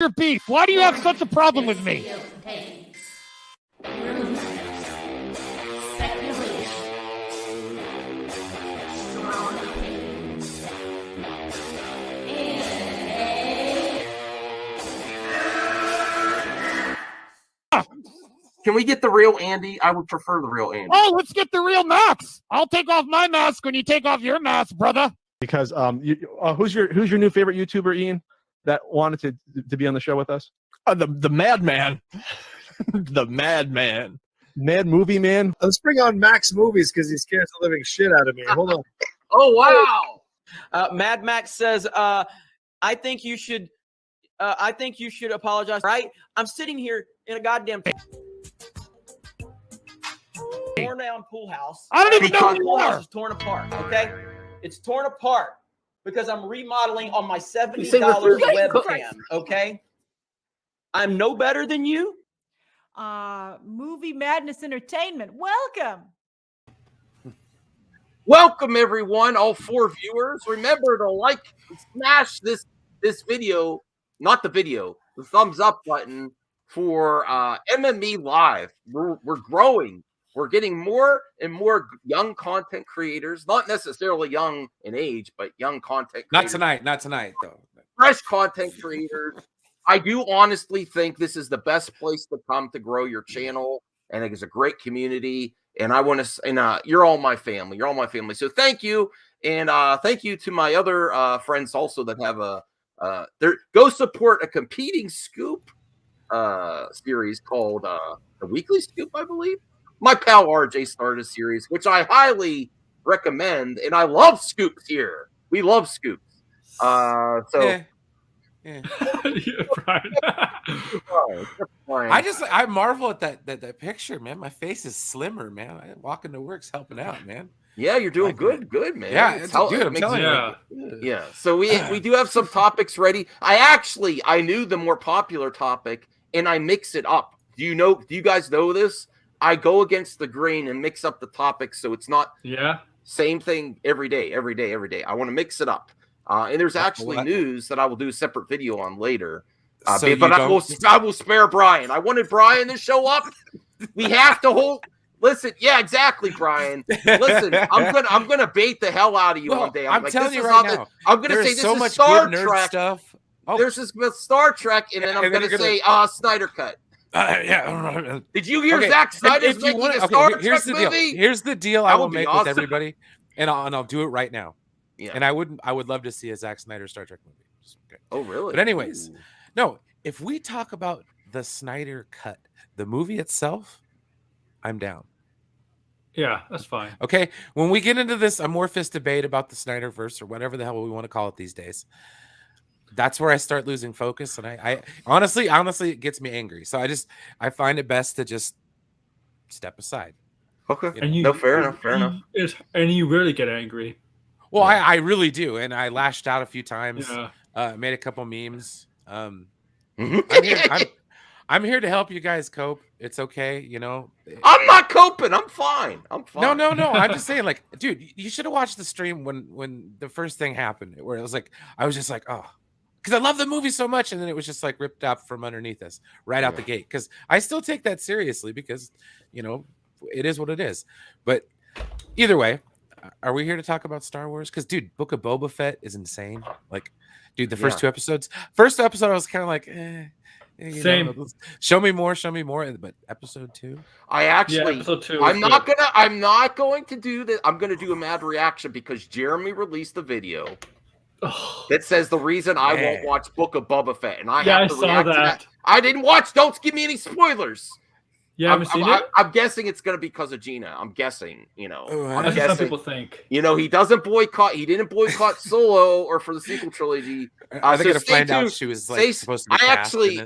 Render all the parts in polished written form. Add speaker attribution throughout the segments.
Speaker 1: your beef? Why do you have such a problem with me?
Speaker 2: Can we get the real Andy? I would prefer the real Andy.
Speaker 1: Oh, let's get the real Max. I'll take off my mask when you take off your mask, brother.
Speaker 3: Because who's your new favorite YouTuber, Ian, that wanted to be on the show with us?
Speaker 4: The Madman. The Madman.
Speaker 3: Mad Movie Man.
Speaker 5: Let's bring on Max Movies because he scares the living shit out of me. Hold on.
Speaker 2: Oh, wow.
Speaker 6: Mad Max says, I think you should apologize. Right? I'm sitting here in a goddamn torn down pool house.
Speaker 1: I don't even know
Speaker 6: the pool house is torn apart. Okay, it's torn apart because I'm remodeling on my $70 webcam. Okay, I'm no better than you.
Speaker 7: Movie Madness Entertainment.
Speaker 2: Welcome, everyone, all 4 viewers. Remember to like and smash this video, not the video, the thumbs up button for MME Live. We're growing. We're getting more and more young content creators, not necessarily young in age, but young content creators.
Speaker 8: Not tonight, though.
Speaker 2: Fresh content creators. I do honestly think this is the best place to come to grow your channel, and it's a great community. And I want to, and you're all my family. You're all my family. So thank you, and thank you to my other friends also that have go support a competing Scoop series called the Weekly Scoop, I believe. My pal RJ started a series, which I highly recommend, and I love Scoops here. We love Scoops.
Speaker 8: Yeah.
Speaker 2: Brian.
Speaker 8: I marvel at that picture, man. My face is slimmer, man. I walking to work's helping out, man.
Speaker 2: Yeah, you're doing good, man.
Speaker 8: Yeah, dude, I'm telling
Speaker 2: you. Yeah. So we do have some topics ready. I knew the more popular topic, and I mix it up. Do you guys know this? I go against the grain and mix up the topics so it's not same thing every day. I want to mix it up. And there's actually news that I will do a separate video on later. But I will spare Brian. I wanted Brian to show up. We have to hold. Listen, yeah, exactly, Brian. Listen, I'm gonna bait the hell out of you one day.
Speaker 8: I'm telling you right now.
Speaker 2: I'm gonna say this
Speaker 8: so
Speaker 2: is
Speaker 8: much
Speaker 2: Star
Speaker 8: good nerd
Speaker 2: Trek
Speaker 8: stuff. Oh.
Speaker 2: There's this with Star Trek, and then I'm gonna say Snyder cut.
Speaker 8: Yeah.
Speaker 2: Did you hear Zack Snyder's making a Star Trek movie?
Speaker 8: Here's the deal I will make with everybody, and I'll do it right now.
Speaker 2: Yeah.
Speaker 8: And I would love to see a Zack Snyder Star Trek movie. Okay.
Speaker 2: Oh, really?
Speaker 8: But anyways, no. If we talk about the Snyder cut, the movie itself, I'm down.
Speaker 9: Yeah, that's fine.
Speaker 8: Okay. When we get into this amorphous debate about the Snyder Verse or whatever the hell we want to call it these days, that's where I start losing focus. And I honestly, it gets me angry. So I find it best to just step aside.
Speaker 2: Okay. Fair enough.
Speaker 9: And you really get angry.
Speaker 8: Well, I really do. And I lashed out a few times, made a couple memes. I'm here to help you guys cope. It's okay.
Speaker 2: I'm not coping. I'm fine.
Speaker 8: No. I'm just saying, like, dude, you should have watched the stream when the first thing happened, where it was like, I was just like, oh, because I love the movie so much. And then it was just like ripped out from underneath us right out the gate. Because I still take that seriously because, it is what it is. But either way, are we here to talk about Star Wars? Because, dude, Book of Boba Fett is insane. Like, dude, the first 2 episodes. First episode, I was kind of like,
Speaker 9: same.
Speaker 8: Show me more. But episode 2,
Speaker 9: episode 2.
Speaker 2: I'm not going to do that. I'm going to do a mad reaction because Jeremy released a video that says the reason I won't watch Book of Boba Fett, and I have to react to that. I didn't watch. Don't give me any spoilers.
Speaker 9: Yeah,
Speaker 2: I'm guessing it's going to be because of Gina. I'm guessing,
Speaker 9: I'm guessing. Some people think.
Speaker 2: He didn't boycott Solo or for the sequel trilogy.
Speaker 8: Are they going to find out she was supposed to be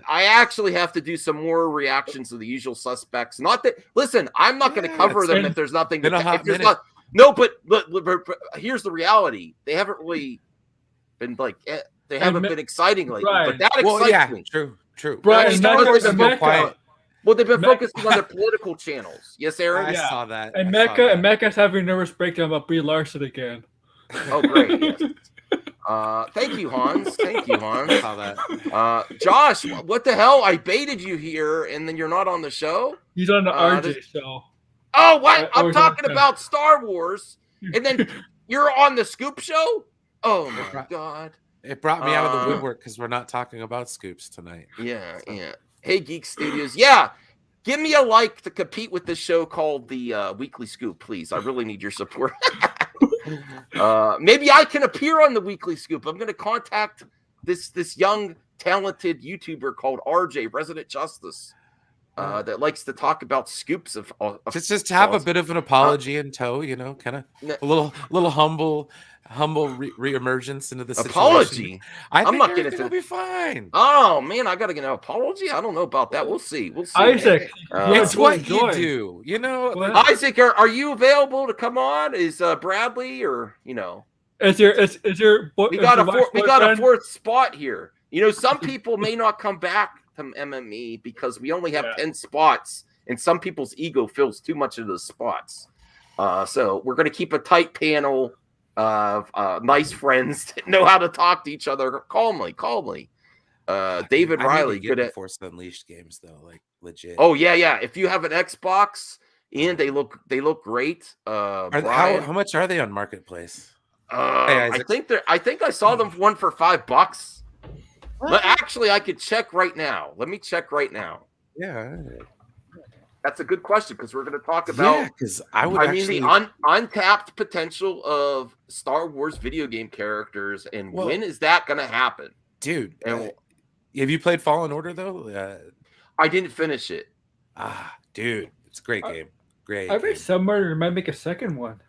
Speaker 2: I actually have to do some more reactions to the usual suspects. Not that. Listen, I'm not going to cover them if there's nothing. But here's the reality. They haven't really been they haven't been exciting lately.
Speaker 9: Right.
Speaker 2: But that excites me.
Speaker 8: True.
Speaker 9: Brian,
Speaker 2: Well, they've been focusing on their political channels. Yes, Aaron?
Speaker 8: I saw that.
Speaker 9: And Mecca's having a nervous breakdown about Brie Larson again.
Speaker 2: Oh, great. Yes. Thank you, Hans. Thank you, Hans.
Speaker 8: Saw that.
Speaker 2: Josh, what the hell? I baited you here, and then you're not on the show.
Speaker 9: He's on the RJ show.
Speaker 2: Oh, what?
Speaker 9: Or
Speaker 2: I'm talking about Star Wars, and then you're on the Scoop show. Oh my god!
Speaker 8: It brought me out of the woodwork because we're not talking about scoops tonight.
Speaker 2: Yeah, yeah. Hey, Geek Studios. Yeah, give me a like to compete with this show called the Weekly Scoop, please. I really need your support. Maybe I can appear on the Weekly Scoop. I'm going to contact this young, talented YouTuber called RJ Resident Justice that likes to talk about scoops of.
Speaker 8: Just have a bit of an apology in tow, you know, kind of a little humble re-emergence into the situation.
Speaker 2: Apology.
Speaker 8: I think
Speaker 2: I'm not getting
Speaker 8: it'll be fine.
Speaker 2: Oh man, I gotta get an apology. I don't know about that. We'll see. We'll see.
Speaker 9: Isaac,
Speaker 8: it's what you do. You know,
Speaker 2: Isaac, are you available to come on? Is Bradley or you know?
Speaker 9: Is your
Speaker 2: we got a fourth spot here. You know, some people may not come back to MME because we only have 10 spots, and some people's ego fills too much of those spots. So we're gonna keep a tight panel of nice friends that know how to talk to each other calmly. David Riley,
Speaker 8: good at Force Unleashed games though, like legit.
Speaker 2: Oh yeah. If you have an Xbox, and they look great.
Speaker 8: How much are they on Marketplace?
Speaker 2: I think I saw them one for $5. But actually, I could check right now. Let me check right now.
Speaker 8: Yeah.
Speaker 2: That's a good question because we're going to talk about the untapped potential of Star Wars video game characters and when is that going to happen,
Speaker 8: dude? And have you played Fallen Order though?
Speaker 2: I didn't finish it.
Speaker 8: Dude, it's a great game. Great.
Speaker 9: I read somewhere they might make a second one.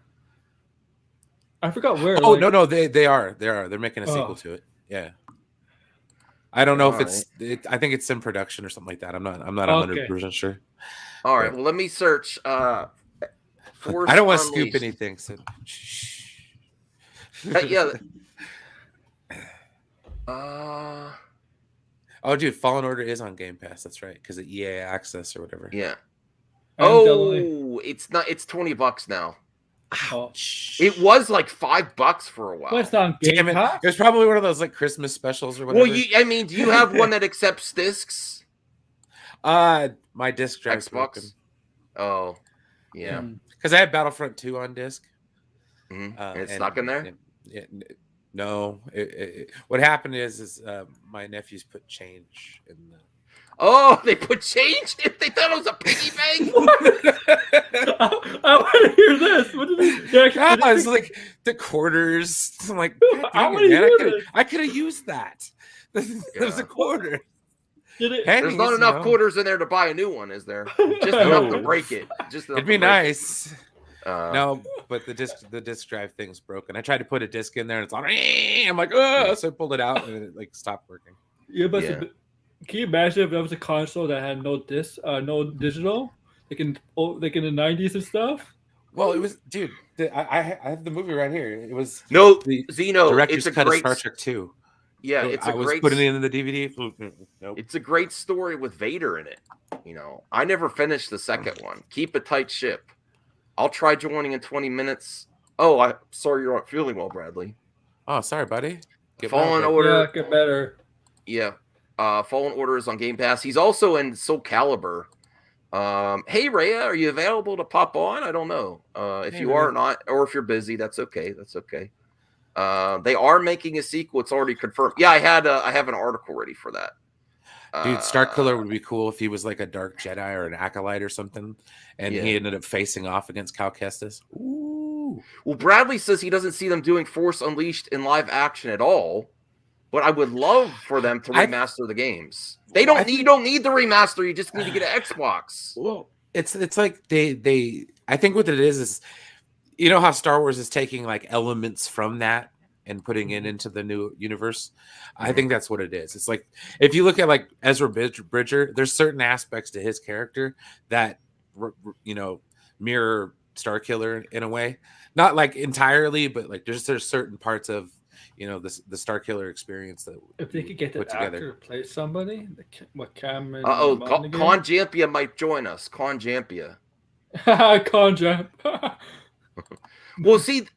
Speaker 9: I forgot where.
Speaker 8: Oh no, they are. They're making a sequel to it. Yeah. I don't know if I think it's in production or something like that. I'm not 100% sure.
Speaker 2: All right, well, let me search.
Speaker 8: I don't want to scoop anything. So.
Speaker 2: Yeah.
Speaker 8: Oh, dude, Fallen Order is on Game Pass. That's right, because of EA Access or whatever.
Speaker 2: Yeah. Oh, it's not. It's $20 now.
Speaker 8: Ouch.
Speaker 2: It was like $5 for a while.
Speaker 9: What's on Game Pass?
Speaker 8: It was probably one of those like Christmas specials or whatever.
Speaker 2: Well, do you have one that accepts discs?
Speaker 8: My disc drive's broken.
Speaker 2: Oh, yeah.
Speaker 8: Because I had Battlefront 2 on disc.
Speaker 2: And it's stuck in there?
Speaker 8: No. What happened is my nephews put change in the.
Speaker 2: Oh, they put change? They thought it was a piggy bank?
Speaker 9: I want to hear this. What did
Speaker 8: it's like the quarters. I'm like, I could have used that. There's a quarter.
Speaker 2: There's not enough quarters in there to buy a new one, is there? Just enough to break it.
Speaker 8: It'd be nice. No, but the disc drive thing's broken. I tried to put a disc in there, and it's like, I'm like, oh, so I pulled it out, and it like stopped working.
Speaker 9: Yeah, but can you imagine if there was a console that had no disc, no digital, like in the 90s and stuff?
Speaker 8: Well, it was, dude. I have the movie right here. It was
Speaker 2: the Zeno
Speaker 8: director's cut of Star Trek 2.
Speaker 2: Yeah,
Speaker 8: I was putting it in the DVD. Nope.
Speaker 2: It's a great story with Vader in it. You know, I never finished the second one. Keep a tight ship. I'll try joining in 20 minutes. Oh, I'm sorry you're not feeling well, Bradley.
Speaker 8: Oh, sorry, buddy.
Speaker 2: Fallen Order.
Speaker 9: Yeah, get better.
Speaker 2: Yeah. Fallen Order is on Game Pass. He's also in Soul Calibur. Hey, Rhea, are you available to pop on? I don't know. If you are or not, or if you're busy, that's okay. That's okay. They are making a sequel. It's already confirmed. Yeah, I have an article ready for that.
Speaker 8: Dude, Starkiller would be cool if he was like a dark Jedi or an acolyte or something, and he ended up facing off against Cal Kestis.
Speaker 2: Ooh. Well, Bradley says he doesn't see them doing Force Unleashed in live action at all, but I would love for them to remaster the games. You don't need the remaster. You just need to get an Xbox.
Speaker 8: Well, it's like they. I think what it is you know how Star Wars is taking like elements from that and putting it into the new universe. I think that's what it is. It's like if you look at like Ezra Bridger, there's certain aspects to his character that mirror Starkiller in a way, not like entirely, but like there's certain parts of the Starkiller experience that
Speaker 9: if they could get that actor to play somebody, what Cameron?
Speaker 2: Con Jampia might join us. Con Jampia.
Speaker 9: Con Jamp.
Speaker 2: Well, see,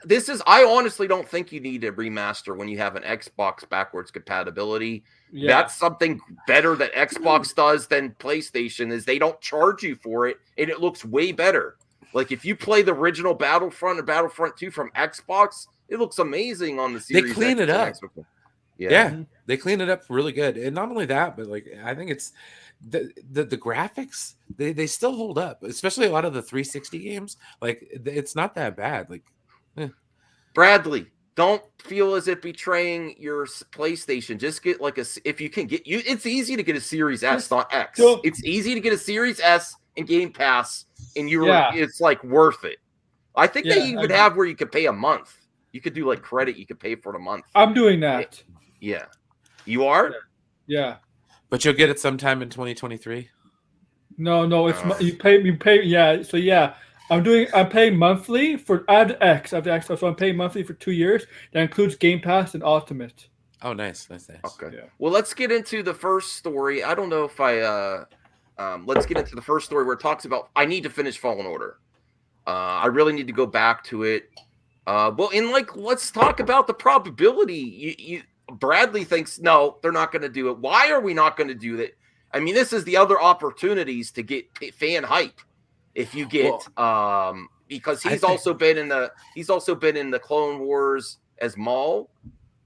Speaker 2: I honestly don't think you need a remaster when you have an Xbox backwards compatibility.
Speaker 9: Yeah.
Speaker 2: That's something better that Xbox does than PlayStation is they don't charge you for it, and it looks way better. Like if you play the original Battlefront or Battlefront 2 from Xbox, it looks amazing on the Series
Speaker 8: They clean
Speaker 2: X
Speaker 8: it
Speaker 2: and
Speaker 8: up.
Speaker 2: Xbox.
Speaker 8: Yeah, they clean it up really good. And not only that, but like I think it's the graphics, they still hold up, especially a lot of the 360 games. Like it's not that bad. Like
Speaker 2: Bradley, don't feel as if betraying your PlayStation. Just get like if you can get you. It's easy to get a Series S, not X. It's easy to get a Series S and Game Pass, and it's like worth it. I think they even have where you could pay a month. You could do like credit. You could pay for a month.
Speaker 9: I'm doing that.
Speaker 2: Yeah, you are.
Speaker 9: Yeah,
Speaker 8: but you'll get it sometime in 2023.
Speaker 9: No, it's you pay. Yeah, so yeah. I'm paying monthly for X. I have the X, so I'm paying monthly for 2 years. That includes Game Pass and Ultimate.
Speaker 8: Oh, nice.
Speaker 2: Okay.
Speaker 9: Yeah.
Speaker 2: Well, let's get into the first story. I don't know if let's get into the first story where it talks about I need to finish Fallen Order. I really need to go back to it. Let's talk about the probability. Bradley thinks no, they're not going to do it. Why are we not going to do that? I mean, this is the other opportunities to get fan hype. If you get because he's also been in the Clone Wars as Maul.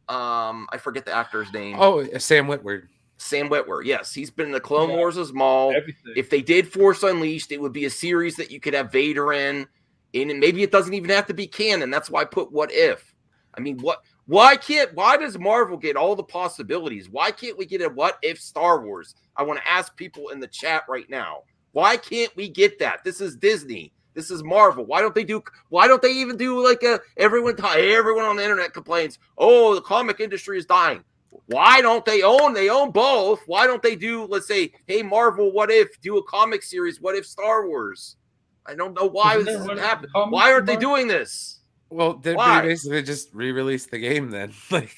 Speaker 2: I forget the actor's name.
Speaker 8: Oh, Sam Witwer.
Speaker 2: Sam Witwer. Yes, he's been in the Clone Wars as Maul.
Speaker 9: Everything.
Speaker 2: If they did Force Unleashed, it would be a series that you could have Vader in, and maybe it doesn't even have to be canon. That's why I put What If. I mean, why does Marvel get all the possibilities? Why can't we get a What If Star Wars? I want to ask people in the chat right now. Why can't we get that? This is Disney. This is Marvel. Why don't they even do like everyone on the internet complains, oh, the comic industry is dying. Why don't they own both? Why don't they do, let's say, hey, Marvel, what if do a comic series? What if Star Wars? I don't know why this isn't happening. Why aren't they doing this?
Speaker 8: Well, they basically just re-released the game then. Like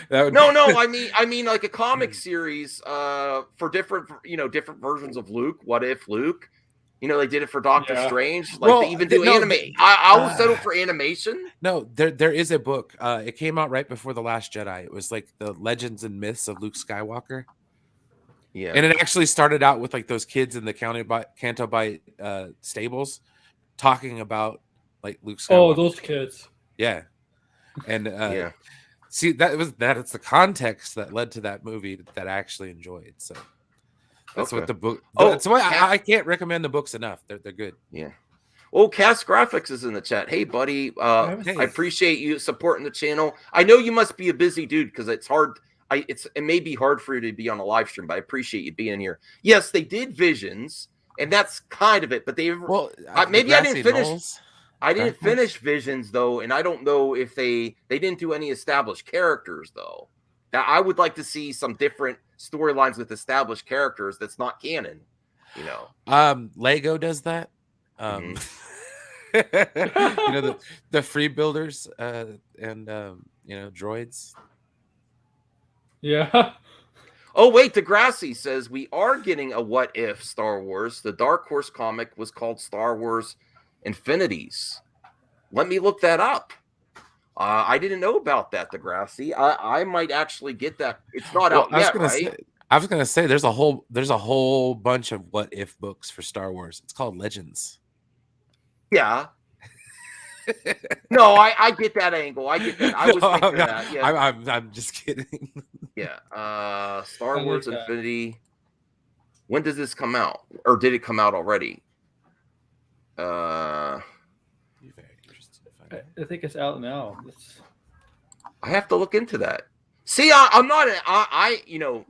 Speaker 8: that would
Speaker 2: No. I mean, like a comic series for different versions of Luke. What if Luke? They did it for Doctor Strange. Like they even do anime. I will settle for animation.
Speaker 8: No, there is a book. It came out right before The Last Jedi. It was like the legends and myths of Luke Skywalker.
Speaker 2: Yeah,
Speaker 8: and it actually started out with like those kids in the Canto Bight stables talking about like Luke Skywalker.
Speaker 9: Oh, those kids.
Speaker 8: Yeah. And see, it's the context that led to that movie that I actually enjoyed. So that's what the book. That's why I can't recommend the books enough. They're good. Yeah.
Speaker 2: Oh, Cast Graphics is in the chat. Hey, buddy. I appreciate you supporting the channel. I know you must be a busy dude because it's hard. It may be hard for you to be on a live stream, but I appreciate you being here. Yes, they did Visions, and that's kind of it. But maybe I didn't finish. I didn't finish Visions though, and I don't know if they didn't do any established characters though. Now I would like to see some different storylines with established characters that's not canon.
Speaker 8: Lego does that. The free builders and droids.
Speaker 9: Yeah.
Speaker 2: Oh wait, Degrassi says we are getting a What If Star Wars. The Dark Horse comic was called Star Wars Infinities. Let me look that up. I didn't know about that, Degrassi. I might actually get that. It's not out yet, right?
Speaker 8: I was gonna say there's a whole bunch of What If books for Star Wars. It's called Legends.
Speaker 2: Yeah. No, I get that angle. I get that. I was thinking that. Yeah.
Speaker 8: I'm just kidding.
Speaker 2: Yeah. Star Wars Infinity. When does this come out? Or did it come out already?
Speaker 9: I think it's out now.
Speaker 2: I have to look into that. See, I'm not.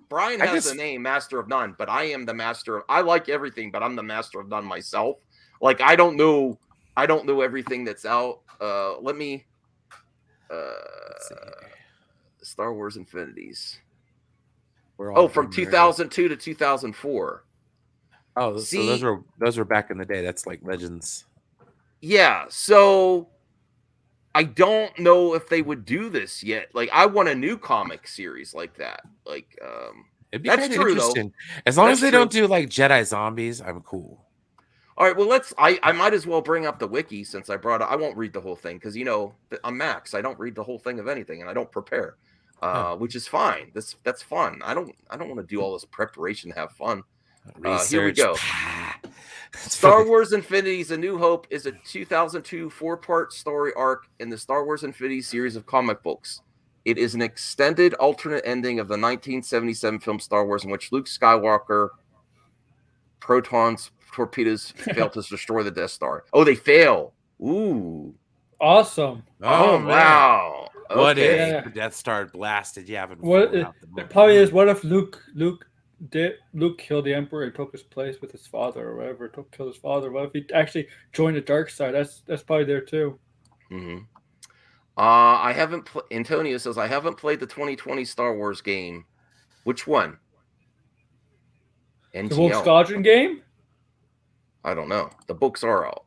Speaker 2: Brian has the name Master of None, but I am the master of. I like everything, but I'm the Master of None myself. Like I don't know everything that's out. Let me. Star Wars Infinities. From 2002 to 2004.
Speaker 8: Oh, see, so those were back in the day. That's like Legends.
Speaker 2: Yeah, so I don't know if they would do this yet. Like, I want a new comic series like that. Like,
Speaker 8: it'd be that's true though. As long as they don't do like Jedi zombies, I'm cool.
Speaker 2: All right, well, I might as well bring up the wiki since I brought it. I won't read the whole thing because, I'm Max. I don't read the whole thing of anything, and I don't prepare, which is fine. That's fun. I don't want to do all this preparation to have fun. Here we go. Star Wars Infinity's A New Hope is a 2002 4-part story arc in the Star Wars Infinity series of comic books. It is an extended alternate ending of the 1977 film Star Wars, in which Luke Skywalker protons torpedoes fail to destroy the Death Star. Oh, they fail. Ooh.
Speaker 9: Awesome.
Speaker 2: Oh, wow.
Speaker 8: What
Speaker 2: Okay.
Speaker 8: if the Death Star blasted Yavin?
Speaker 9: What it probably is? What if Luke killed the Emperor and took his place with his father, or whatever? Killed his father. What if he actually joined the dark side? That's probably there too.
Speaker 2: Mm-hmm. I haven't. Antonio says I haven't played the 2020 Star Wars game. Which one?
Speaker 9: The
Speaker 2: NGL.
Speaker 9: Rogue Squadron game?
Speaker 2: I don't know. The books are out.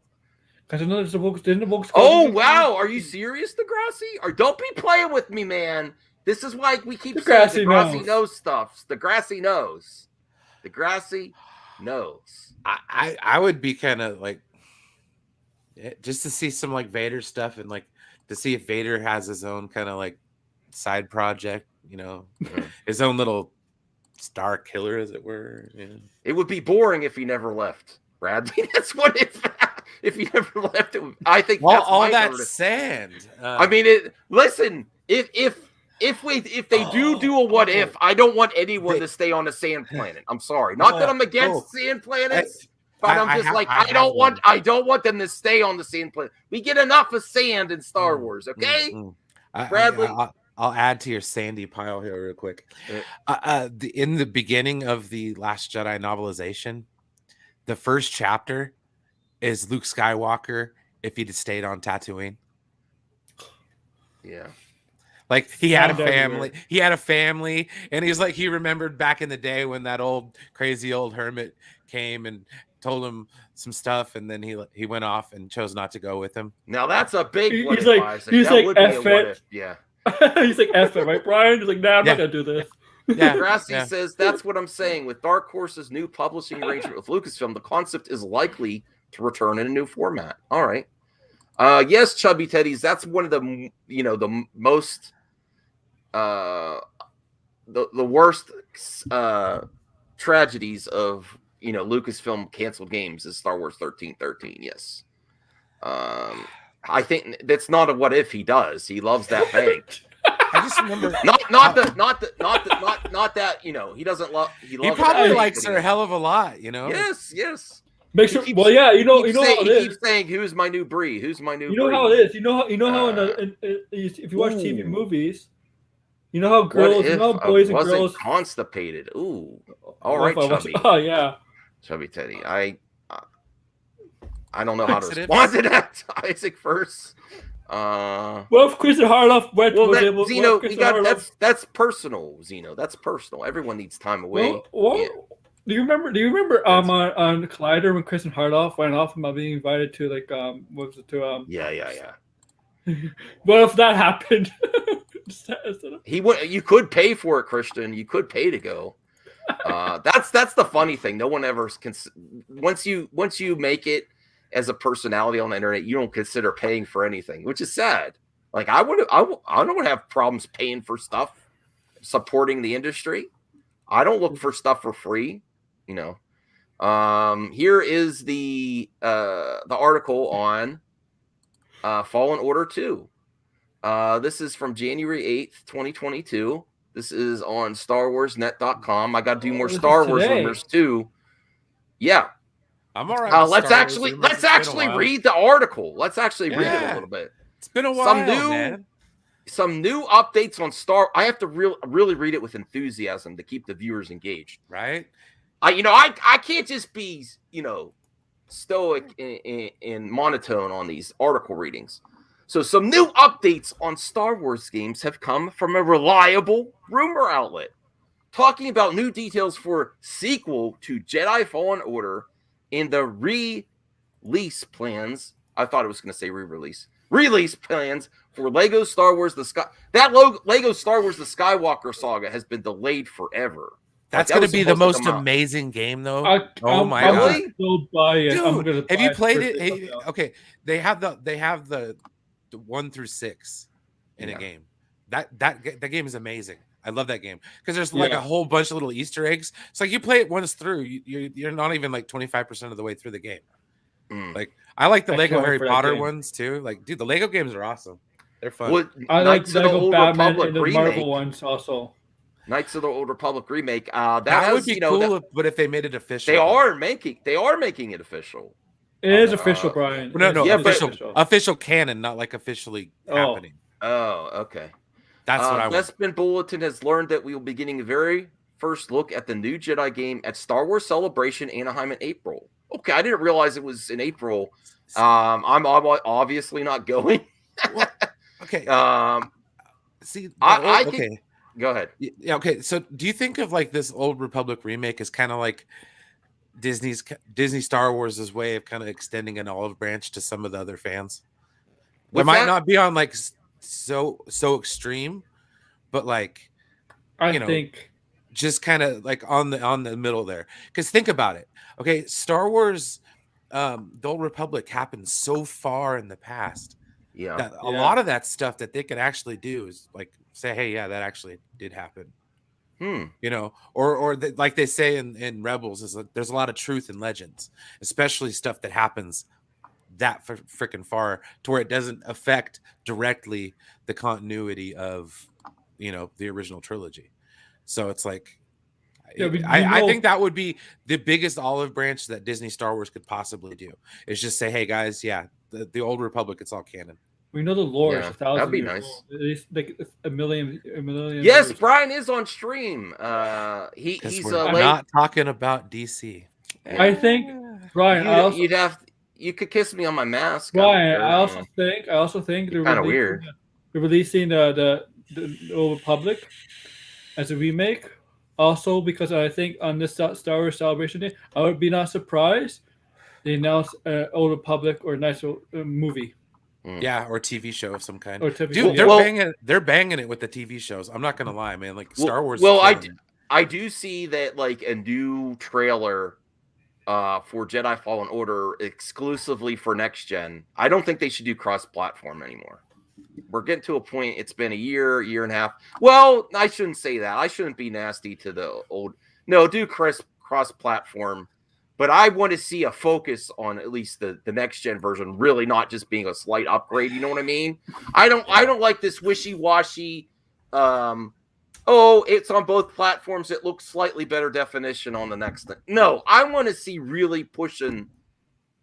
Speaker 9: Because I know there's the books. Didn't the books?
Speaker 2: Oh wow! Are you serious, Degrassi? Or don't be playing with me, man. This is why we keep saying Degrassi knows stuff. Degrassi knows. Degrassi knows.
Speaker 8: I would be kind of like, just to see some like Vader stuff and like to see if Vader has his own kind of like side project, his own little star killer, as it were.
Speaker 2: It would be boring if he never left, Bradley. That's what if he never left. I think
Speaker 8: all that sand.
Speaker 2: I mean, listen. If they do a what if, I don't want anyone to stay on a sand planet. I'm sorry. Not that I'm against sand planets, but I'm just I don't want them to stay on the sand planet. We get enough of sand in Star Wars, okay? Bradley.
Speaker 8: I'll add to your sandy pile here real quick. In the beginning of the Last Jedi novelization, the first chapter is Luke Skywalker if he'd stayed on Tatooine.
Speaker 2: Yeah.
Speaker 8: Like he had a family, and he's like, he remembered back in the day when that crazy old hermit came and told him some stuff, and then he went off and chose not to go with him.
Speaker 2: Now that's a big what
Speaker 9: he's
Speaker 2: if,
Speaker 9: like,
Speaker 2: Isaac.
Speaker 9: he's
Speaker 2: That
Speaker 9: like,
Speaker 2: would be a
Speaker 9: F
Speaker 2: what
Speaker 9: it.
Speaker 2: if. Yeah.
Speaker 9: He's like, F it, right, Brian? He's like, nah, I'm not gonna do this.
Speaker 8: Yeah.
Speaker 2: Grassi says that's what I'm saying. With Dark Horse's new publishing arrangement with Lucasfilm, the concept is likely to return in a new format. All right. Yes, Chubby Teddies. That's one of the the most the worst tragedies of Lucasfilm canceled games is Star Wars 1313. Yes. I think that's not a what if he does. He loves that bank.
Speaker 8: I just remember
Speaker 2: not that he doesn't love. He
Speaker 8: probably likes her a hell of a lot.
Speaker 2: Yes.
Speaker 9: Make sure. Well, yeah, you know how it is.
Speaker 2: He keeps saying, "Who's my new Brie? Who's my new?"
Speaker 9: You know how it is. You know how if you watch TV movies, you know how girls, boys and girls
Speaker 2: constipated. Ooh, all right, Chubby.
Speaker 9: Oh yeah,
Speaker 2: Chubby Teddy. I don't know how to respond to that. Isaac first.
Speaker 9: Well, if Kristen Harloff went,
Speaker 2: Zeno, that's personal. Zeno, that's personal. Everyone needs time away.
Speaker 9: Yeah. Do you remember on Collider when Kristen Harloff went off about being invited to what was it to
Speaker 2: Yeah.
Speaker 9: What if that happened?
Speaker 2: You could pay for it, Christian. You could pay to go. That's the funny thing. No one ever once you make it as a personality on the internet, you don't consider paying for anything, which is sad. Like I don't want to have problems paying for stuff, supporting the industry. I don't look for stuff for free, Here is the article on Fallen Order 2. This is from January 8th, 2022. This is on StarWarsNet.com. I got to do more Star Wars rumors too. Yeah.
Speaker 8: I'm all right.
Speaker 2: Let's actually read the article. Let's actually read it a little bit.
Speaker 8: It's been a while, man.
Speaker 2: Some new updates on Star. I have to really read it with enthusiasm to keep the viewers engaged.
Speaker 8: Right.
Speaker 2: I can't just be stoic and monotone on these article readings. So some new updates on Star Wars games have come from a reliable rumor outlet, talking about new details for sequel to Jedi Fallen Order and the release plans. I thought it was going to say re-release. Release plans for Lego Star Wars Lego Star Wars The Skywalker Saga has been delayed forever.
Speaker 8: That's
Speaker 2: That
Speaker 8: gonna
Speaker 2: was
Speaker 8: be the
Speaker 2: supposed to
Speaker 8: most
Speaker 2: come out.
Speaker 8: amazing game, though.
Speaker 9: I,
Speaker 8: Oh my
Speaker 9: I'm
Speaker 8: god,
Speaker 9: gonna still buy it. I'm gonna
Speaker 8: dude! Have
Speaker 9: buy
Speaker 8: you
Speaker 9: it
Speaker 8: played
Speaker 9: first
Speaker 8: it?
Speaker 9: day
Speaker 8: Hey,
Speaker 9: comes out.
Speaker 8: okay, they have the 1 through 6 in
Speaker 2: Yeah.
Speaker 8: a game. That game is amazing. I love that game because there's like
Speaker 9: Yeah.
Speaker 8: a whole bunch of little Easter eggs. It's like you play it once through, you're not even like 25% of the way through the game.
Speaker 2: Mm.
Speaker 8: Like I like the
Speaker 9: I
Speaker 8: Lego
Speaker 9: can't wait
Speaker 8: Harry
Speaker 9: for that
Speaker 8: Potter
Speaker 9: game.
Speaker 8: ones too. Like, dude, the Lego games are awesome. They're fun.
Speaker 2: Well,
Speaker 9: I like
Speaker 2: Knights of the
Speaker 9: Lego
Speaker 2: Old
Speaker 9: Batman
Speaker 2: Republic
Speaker 9: and the
Speaker 2: remake.
Speaker 9: Marvel ones also.
Speaker 2: Knights of the Old Republic remake. That
Speaker 8: that
Speaker 2: has,
Speaker 8: would be cool, but if they made it official,
Speaker 2: they
Speaker 8: though.
Speaker 2: are making it official.
Speaker 9: It is official, Brian.
Speaker 8: No,
Speaker 9: It
Speaker 8: no,
Speaker 9: is
Speaker 2: Yeah, but-
Speaker 8: official canon, not like officially
Speaker 9: Oh.
Speaker 8: happening.
Speaker 2: Oh, okay.
Speaker 8: That's what I want.
Speaker 2: Bespin Bulletin has learned that we will be getting the very first look at the new Jedi game at Star Wars Celebration Anaheim in April. Okay, I didn't realize it was in April. I'm obviously not going.
Speaker 8: Well, okay. See,
Speaker 2: okay. Go ahead.
Speaker 8: Yeah. Okay. So, do you think of like this Old Republic remake as kind of like Disney Star Wars' way of kind of extending an olive branch to some of the other fans? It might not be on like so extreme, but like
Speaker 9: I think
Speaker 8: just kind of like on the middle there. Because think about it. Okay, Star Wars, the Old Republic happened so far in the past.
Speaker 2: Yeah.
Speaker 8: That a lot of that stuff that they could actually do is like say, hey, yeah, that actually did happen. You know, or like they say in Rebels, is like there's a lot of truth in legends, especially stuff that happens that freaking far to where it doesn't affect directly the continuity of, you know, the original trilogy. So it's like, I think that would be the biggest olive branch that Disney Star Wars could possibly do, is just say, hey guys, yeah, the Old Republic, it's all canon.
Speaker 9: we know the lore is 1,000
Speaker 2: that'd be
Speaker 9: years
Speaker 2: nice.
Speaker 9: old. At least like a million.
Speaker 2: Yes,
Speaker 9: years.
Speaker 2: Brian is on stream. He's
Speaker 8: we're
Speaker 2: late.
Speaker 8: not talking about DC.
Speaker 9: I think Brian.
Speaker 2: You could kiss me on my mask.
Speaker 9: Brian, I also think they're
Speaker 2: kind of weird.
Speaker 9: They're releasing the Old Republic as a remake. Also, because I think on this Star Wars Celebration Day, I would be not surprised they announce Old Republic or Knights movie.
Speaker 8: Yeah, or TV show of some kind.
Speaker 9: Or TV
Speaker 8: Dude,
Speaker 9: show.
Speaker 8: they're banging it with the TV shows. I'm not gonna lie, man. Like Star Wars.
Speaker 2: Well, I do see that like a new trailer for Jedi Fallen Order exclusively for next gen. I don't think they should do cross-platform anymore. We're getting to a point. It's been a year and a half. Well, I shouldn't say that. I shouldn't be nasty to the old. No, do cross-platform. But I want to see a focus on at least the next gen version, really not just being a slight upgrade. You know what I mean? I don't like this wishy-washy. It's on both platforms. It looks slightly better definition on the next thing. No, I want to see really pushing.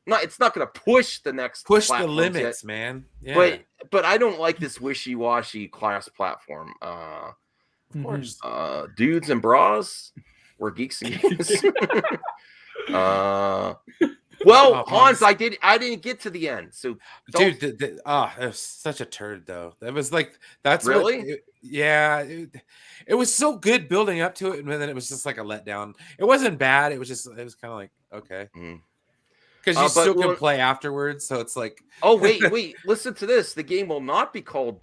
Speaker 2: It's not going to push the next.
Speaker 8: Push the limits, man.
Speaker 2: Yeah. But I don't like this wishy-washy class platform.
Speaker 8: Of course.
Speaker 2: Dudes and bras. We're geeks and geeks. Hans, I didn't get to the end. So,
Speaker 8: dude, it was such a turd, though. That was like
Speaker 2: really,
Speaker 8: it was so good building up to it, and then it was just like a letdown. It wasn't bad. It was kind of like okay, because you still can play afterwards. So it's like,
Speaker 2: wait, listen to this. The game will not be called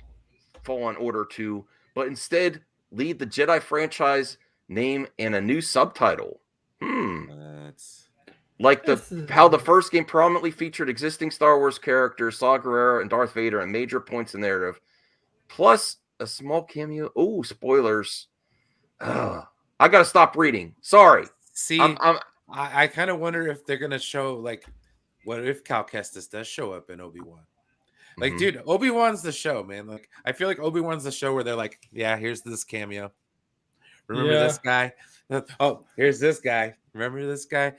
Speaker 2: Fallen Order 2, but instead lead the Jedi franchise name and a new subtitle. Like how the first game prominently featured existing Star Wars characters, Saw Gerrera and Darth Vader, and major points in the narrative, plus a small cameo. Oh, spoilers! I gotta stop reading. Sorry.
Speaker 8: See, I kind of wonder if they're gonna show like, what if Cal Kestis does show up in Obi-Wan? Like, dude, Obi-Wan's the show, man. Like, I feel like Obi-Wan's the show where they're like, yeah, here's this cameo. Remember this guy? Oh, here's this guy. Remember this guy?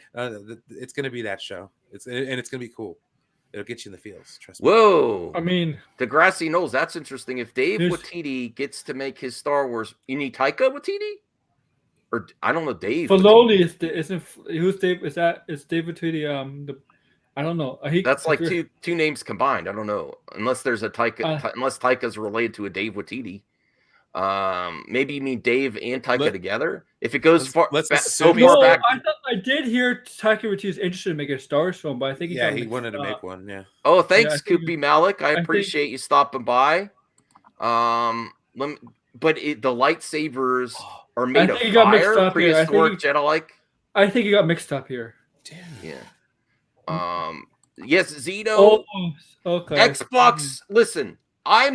Speaker 8: It's gonna be that show. It's gonna be cool. It'll get you in the feels. Trust me.
Speaker 2: Whoa!
Speaker 9: I mean,
Speaker 2: the grassy knolls. That's interesting. If Dave Waititi gets to make his Star Wars, you need Taika Waititi, or I don't know, Dave.
Speaker 9: Filoni isn't who's Dave? Is Dave Waititi? I don't know.
Speaker 2: That's like two names combined. I don't know unless there's a Taika. Unless Taika's related to a Dave Waititi. Maybe you mean Dave and Taika together. If it goes far back,
Speaker 9: I did hear Taika Waititi is interested in making a Star Wars film, but I think
Speaker 8: he wanted to make one. Yeah.
Speaker 2: Oh, thanks, Koopy Malik. I appreciate you stopping by. The lightsabers are made of
Speaker 9: think you got mixed
Speaker 2: fire,
Speaker 9: up here.
Speaker 2: prehistoric Jedi-like.
Speaker 9: I think you got mixed up here.
Speaker 2: Yeah. Yes, Zito.
Speaker 9: Oh, okay.
Speaker 2: Xbox. Listen, I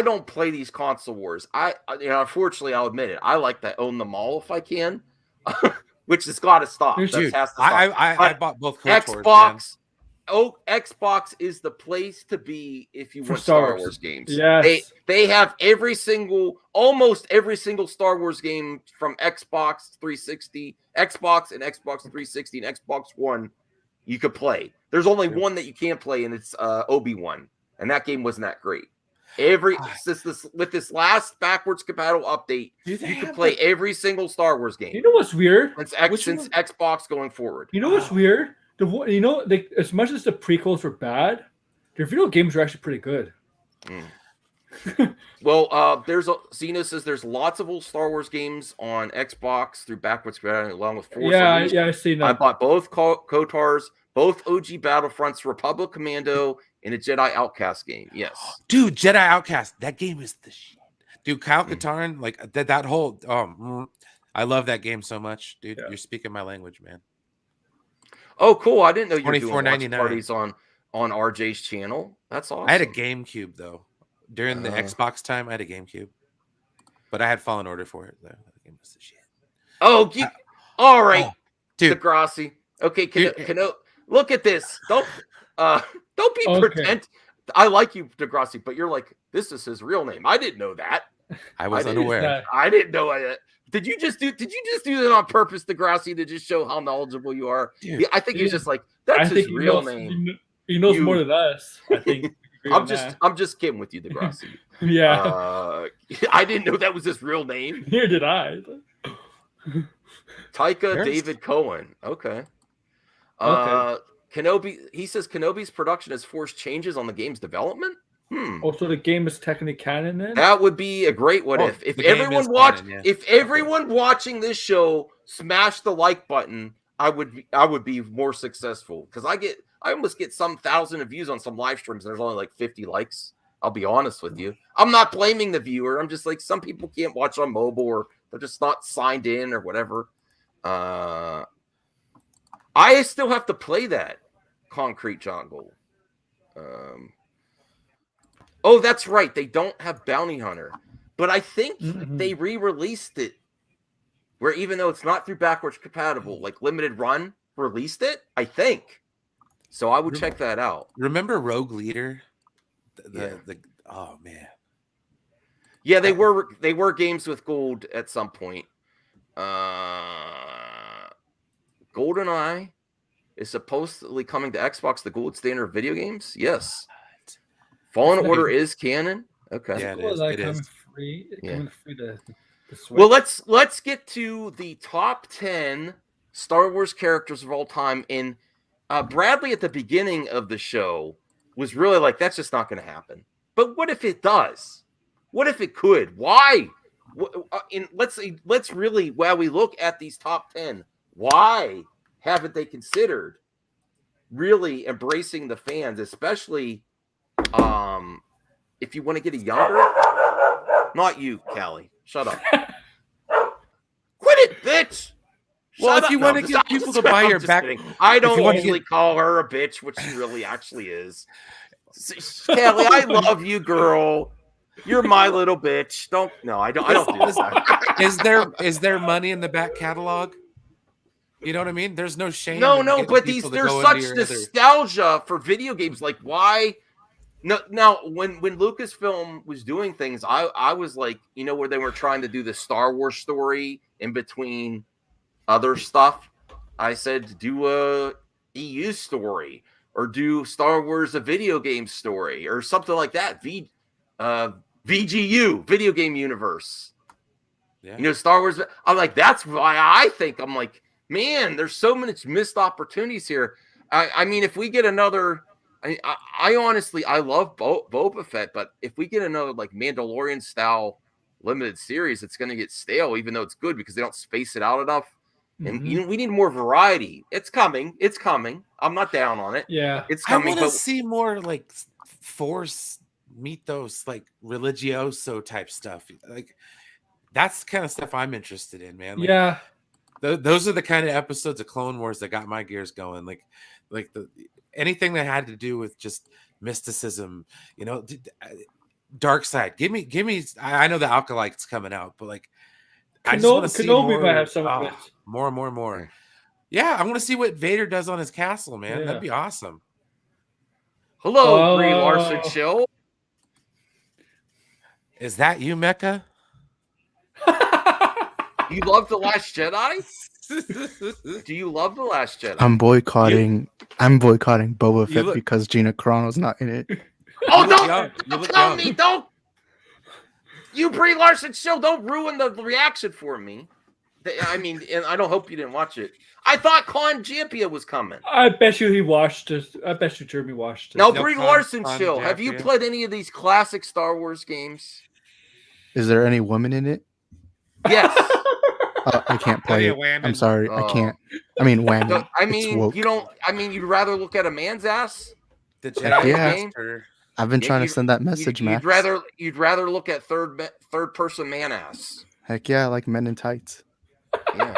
Speaker 2: don't play these console wars. Unfortunately, I'll admit it. I like to own them all if I can, which has got to stop.
Speaker 8: Dude,
Speaker 2: That has to stop.
Speaker 8: I bought both KOTORs,
Speaker 2: Xbox. Xbox is the place to be if you want Star Wars games.
Speaker 9: Yes.
Speaker 2: They have almost every single Star Wars game from Xbox 360, Xbox and Xbox 360 and Xbox One you could play. There's only one that you can't play, and it's Obi-Wan, and that game wasn't that great. With this last backwards compatible update, you can play every single Star Wars game.
Speaker 9: You know what's weird?
Speaker 2: Since Xbox going forward.
Speaker 9: You know what's weird? As much as the prequels were bad, their video games are actually pretty good.
Speaker 2: Well, Xeno says there's lots of old Star Wars games on Xbox through backwards compatibility along with Force Unleashed.
Speaker 9: Yeah, I've seen that.
Speaker 2: I bought both KOTORs, both OG Battlefronts, Republic Commando, and a Jedi Outcast game. Yes,
Speaker 8: dude, Jedi Outcast. That game is the shit, dude. Kyle Katarn, like that whole. I love that game so much, dude. You're speaking my language, man.
Speaker 2: Oh, cool! I didn't know you were doing watch
Speaker 8: $24.99
Speaker 2: parties on RJ's channel. That's awesome.
Speaker 8: I had a GameCube though. During the Xbox time, I had a GameCube, but I had Fallen Order for it. Though. That game was the shit.
Speaker 2: All right,
Speaker 8: dude.
Speaker 2: Degrassi. Okay, look at this. Don't be pretend. I like you, Degrassi, but you're like, this is his real name. I didn't know that.
Speaker 8: I was unaware.
Speaker 2: I didn't know that. Did you just do that on purpose, Degrassi, to just show how knowledgeable you are?
Speaker 8: Dude,
Speaker 2: yeah, I think he's just like, that's his real name.
Speaker 9: He knows more than us. I think.
Speaker 2: I'm just kidding with you, Degrassi.
Speaker 9: Yeah.
Speaker 2: I didn't know that was his real name.
Speaker 9: Neither did I.
Speaker 2: Taika David Cohen. Okay. Kenobi. He says Kenobi's production has forced changes on the game's development.
Speaker 9: Oh, so the game is technically canon then?
Speaker 2: That would be a great what if. If everyone watching this show smashed the like button, I would be more successful because I almost get some thousand of views on some live streams. And there's only like 50 likes. I'll be honest with you. I'm not blaming the viewer. I'm just like, some people can't watch on mobile or they're just not signed in or whatever. I still have to play that Concrete Jungle. Oh, that's right. They don't have Bounty Hunter. But I think they re-released it where even though it's not through backwards compatible, like Limited Run released it, I think. So I would check that out.
Speaker 8: Remember Rogue Leader? Oh man.
Speaker 2: Yeah, they were games with gold at some point. GoldenEye is supposedly coming to Xbox, the gold standard of video games. Yes. Fallen Order is canon. Okay.
Speaker 8: Yeah, it is.
Speaker 2: Well, let's get to the top 10 Star Wars characters of all time. And Bradley at the beginning of the show was really like, that's just not going to happen. But what if it does? What if it could? Why? Let's really, while we look at these top 10, why haven't they considered really embracing the fans, especially if you want to get a younger? Not you, Callie. Shut up. Quit it, bitch.
Speaker 8: Well, if you want to get people to buy your back,
Speaker 2: I don't usually call her a bitch, which she really actually is. Kelly, I love you, girl. You're my little bitch. I don't do that.
Speaker 8: Is there money in the back catalog? You know what I mean?Re's no shame.
Speaker 2: No, but there's such nostalgia for video games. Like, why? No, now when Lucasfilm was doing things, I was like, where they were trying to do the Star Wars story in between other stuff. I said, do a EU story or do Star Wars a video game story or something like that. VGU, video game universe. Yeah. Star Wars. I'm like, that's why I'm like, man, there's so many missed opportunities here. I mean, if we get another, I honestly, I love Boba Fett, but if we get another like Mandalorian style limited series, it's going to get stale, even though it's good because they don't space it out enough. And we need more variety. It's coming. I'm not down on it.
Speaker 9: Yeah,
Speaker 2: it's coming.
Speaker 8: I want to see more like Force mythos, like religioso type stuff. Like that's the kind of stuff I'm interested in, man. Like,
Speaker 9: Yeah.
Speaker 8: Those are the kind of episodes of Clone Wars that got my gears going. Like anything that had to do with just mysticism, you know, dark side. Give me. I know the Acolyte's coming out, but like, I just want to see
Speaker 9: Kenobi
Speaker 8: more.
Speaker 9: might have some of it.
Speaker 8: More. Yeah, I want to see what Vader does on his castle, man.
Speaker 9: Yeah.
Speaker 8: That'd be awesome.
Speaker 2: Hello, Brie Larson show.
Speaker 8: Is that you, Mecca?
Speaker 2: You love The Last Jedi? Do you love The Last Jedi?
Speaker 10: I'm boycotting Boba Fett
Speaker 8: look-
Speaker 10: because Gina Carano's not in it.
Speaker 2: Oh,
Speaker 8: You look
Speaker 2: don't
Speaker 8: young. You look
Speaker 2: tell
Speaker 8: young.
Speaker 2: me, don't. You Brie Larson show, don't ruin the reaction for me. I mean, and I don't hope you didn't watch it. I thought Con Jampia was coming.
Speaker 9: I bet you he watched it. I bet you Jeremy watched it.
Speaker 2: Now,
Speaker 8: No,
Speaker 2: Brie
Speaker 8: Con
Speaker 2: Larson show, have you
Speaker 8: Jampia.
Speaker 2: played any of these classic Star Wars games?
Speaker 10: Is there any woman in it?
Speaker 2: Yes.
Speaker 10: I can't play
Speaker 8: Plenty
Speaker 10: it.
Speaker 8: of whammon.
Speaker 10: I'm sorry,
Speaker 2: Oh.
Speaker 10: I can't. I mean, whammy.
Speaker 2: So, I
Speaker 10: It's
Speaker 2: mean,
Speaker 10: woke.
Speaker 2: you don't. I mean, you'd rather look at a man's ass.
Speaker 8: The Jedi
Speaker 10: Yeah.
Speaker 8: Master.
Speaker 10: I've been
Speaker 2: Yeah,
Speaker 10: trying to
Speaker 2: you'd-
Speaker 10: send that message, Max.
Speaker 2: You'd rather look at third person man ass.
Speaker 10: Heck yeah, I like men in tights.
Speaker 2: Yeah.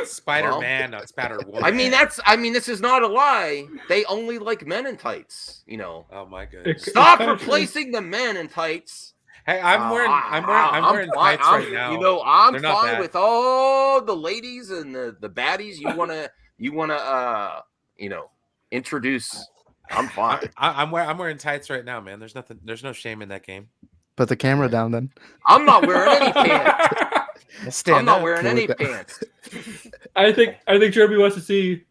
Speaker 8: Spider-Man, not Spider-Woman.
Speaker 2: I mean, this is not a lie. They only like men in tights. You know.
Speaker 8: Oh my goodness.
Speaker 2: Stop
Speaker 9: kinda true.
Speaker 2: replacing the men in tights.
Speaker 8: Hey, I'm wearing
Speaker 2: fine.
Speaker 8: tights right now.
Speaker 2: You know, I'm
Speaker 8: They're not
Speaker 2: fine
Speaker 8: bad.
Speaker 2: with all the ladies and the baddies. You wanna introduce. I'm fine.
Speaker 8: I'm wearing tights right now, man. There's no shame in that game.
Speaker 10: Put the camera down then.
Speaker 2: I'm not wearing any pants.
Speaker 8: Stand
Speaker 2: I'm not
Speaker 8: up.
Speaker 2: wearing
Speaker 10: Look
Speaker 2: any
Speaker 10: at-
Speaker 2: pants.
Speaker 9: I think Jeremy wants to see.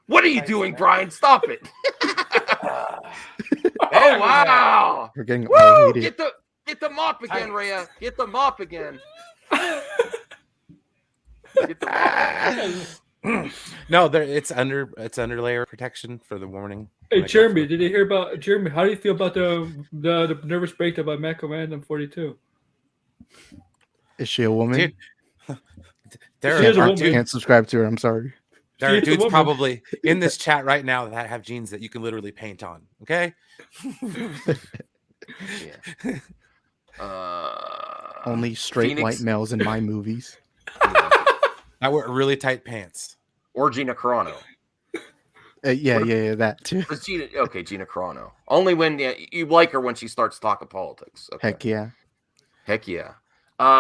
Speaker 2: What are you doing, Brian? Stop it. Oh wow.
Speaker 10: We're getting
Speaker 2: Woo!
Speaker 10: all heated.
Speaker 2: Get the mop again, Rhea. Get the mop again. Get the mop.
Speaker 8: No, it's under layer protection for the warning.
Speaker 9: Hey,
Speaker 8: When I go
Speaker 9: Jeremy,
Speaker 8: for-
Speaker 9: did you hear about Jeremy? How do you feel about the nervous breakdown by Mac Random 42?
Speaker 10: Is she a woman?
Speaker 8: Dude, there
Speaker 9: She is a
Speaker 8: are
Speaker 9: woman.
Speaker 8: dudes,
Speaker 10: Can't subscribe to her. I'm sorry.
Speaker 8: there
Speaker 9: She
Speaker 8: are
Speaker 9: is a
Speaker 8: dudes
Speaker 9: woman.
Speaker 8: probably in this chat right now that have jeans that you can literally paint on. Okay.
Speaker 2: Yeah.
Speaker 10: Only straight
Speaker 2: Phoenix-
Speaker 10: white males in my movies.
Speaker 8: I wear really tight pants.
Speaker 2: Or Gina Carano.
Speaker 10: Yeah, that too.
Speaker 2: It's Gina Carano. Only when you like her when she starts talking politics. Okay.
Speaker 10: Heck yeah.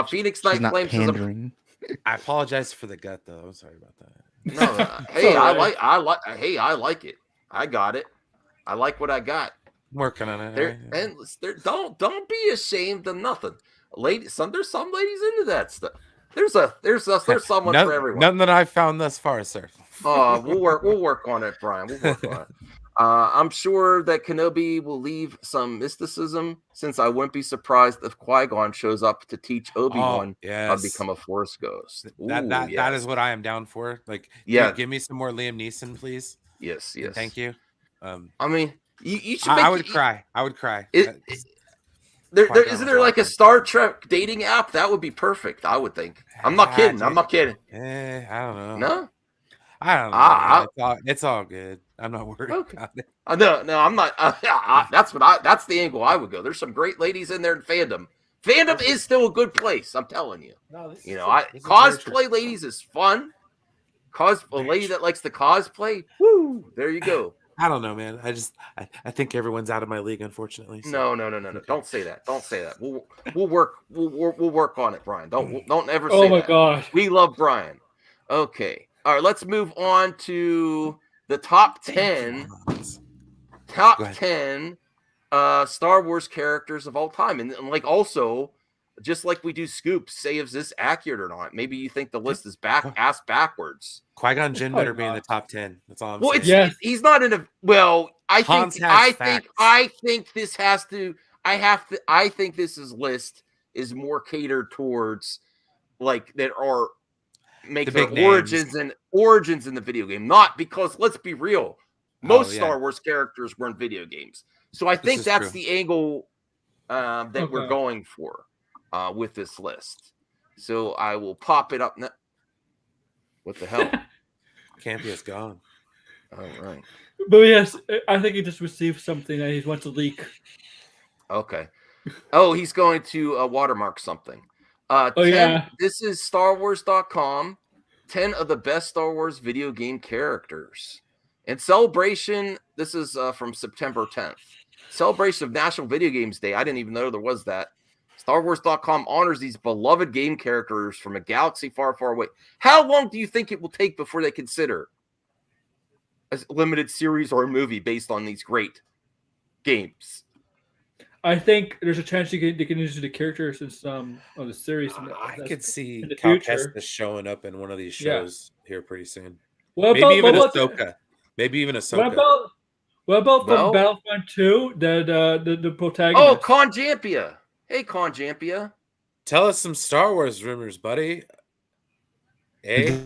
Speaker 2: Phoenix
Speaker 10: She's
Speaker 2: Night
Speaker 10: not
Speaker 2: Flames is a
Speaker 10: pandering.
Speaker 8: I apologize for the gut, though. I'm sorry about that.
Speaker 2: no. Hey, I like it. I got it. I like what I got.
Speaker 8: I'm working on it.
Speaker 2: Don't be ashamed of nothing. There's some ladies into that stuff. There's someone for everyone.
Speaker 8: None that I've found thus far, sir.
Speaker 2: Oh, we'll work on it, Brian. We'll work on it. I'm sure that Kenobi will leave some mysticism, since I wouldn't be surprised if Qui-Gon shows up to teach Obi-Wan how to become a Force ghost.
Speaker 8: That is what I am down for. Like,
Speaker 2: Yeah.
Speaker 8: give me some more Liam Neeson, please.
Speaker 2: Yes.
Speaker 8: Thank you.
Speaker 2: I mean, you should.
Speaker 8: I would cry. I would cry.
Speaker 2: Isn't there like a Star Trek dating app? That would be perfect. I would think. I'm not kidding.
Speaker 8: I don't know.
Speaker 2: No.
Speaker 8: I don't know. It's all good. I'm not worried about it.
Speaker 2: No, I'm not. That's the angle I would go. There's some great ladies in there in fandom. Fandom is still a good place. I'm telling you. Cosplay ladies is fun. A lady that likes to cosplay. Woo! There you go.
Speaker 8: I don't know, man. I think everyone's out of my league, unfortunately.
Speaker 2: So. No. Don't say that. Don't say that. We'll work on it, Brian. Don't ever say that.
Speaker 9: Oh my gosh.
Speaker 2: We love Brian. Okay. All right, let's move on to the top 10 Star Wars characters of all time. And like also, just like we do scoops, say if this accurate or not. Maybe you think the list is ass backwards.
Speaker 8: Qui-Gon Jinn better be in the top 10. That's all I'm saying.
Speaker 2: He's not in a I think this has to I think this list is more catered towards like that are make their origins in the video game, not because let's be real, most Star Wars characters were in video games. So I think that's the angle that we're going for with this list. So I will pop it up now. What the hell?
Speaker 8: Campia's gone.
Speaker 2: All right.
Speaker 9: But yes, I think he just received something that he wants to leak.
Speaker 2: Okay. Oh, he's going to watermark something. 10,
Speaker 9: yeah.
Speaker 2: This is StarWars.com. 10 of the best Star Wars video game characters. And Celebration, this is from September 10th. Celebration of National Video Games Day. I didn't even know there was that. StarWars.com honors these beloved game characters from a galaxy far, far away. How long do you think it will take before they consider a limited series or a movie based on these great games?
Speaker 9: I think there's a chance they can use the characters in some of the series.
Speaker 8: I could see
Speaker 9: in the
Speaker 8: Cal
Speaker 9: future.
Speaker 8: Kestis showing up in one of these shows here pretty soon.
Speaker 9: What
Speaker 8: Maybe even
Speaker 9: about
Speaker 8: Ahsoka. Maybe even Ahsoka.
Speaker 9: what about
Speaker 2: Well-
Speaker 9: from Battlefront 2, the protagonist?
Speaker 2: Oh, Con Jampia. Hey, Con Jampia.
Speaker 8: Tell us some Star Wars rumors, buddy. Hey,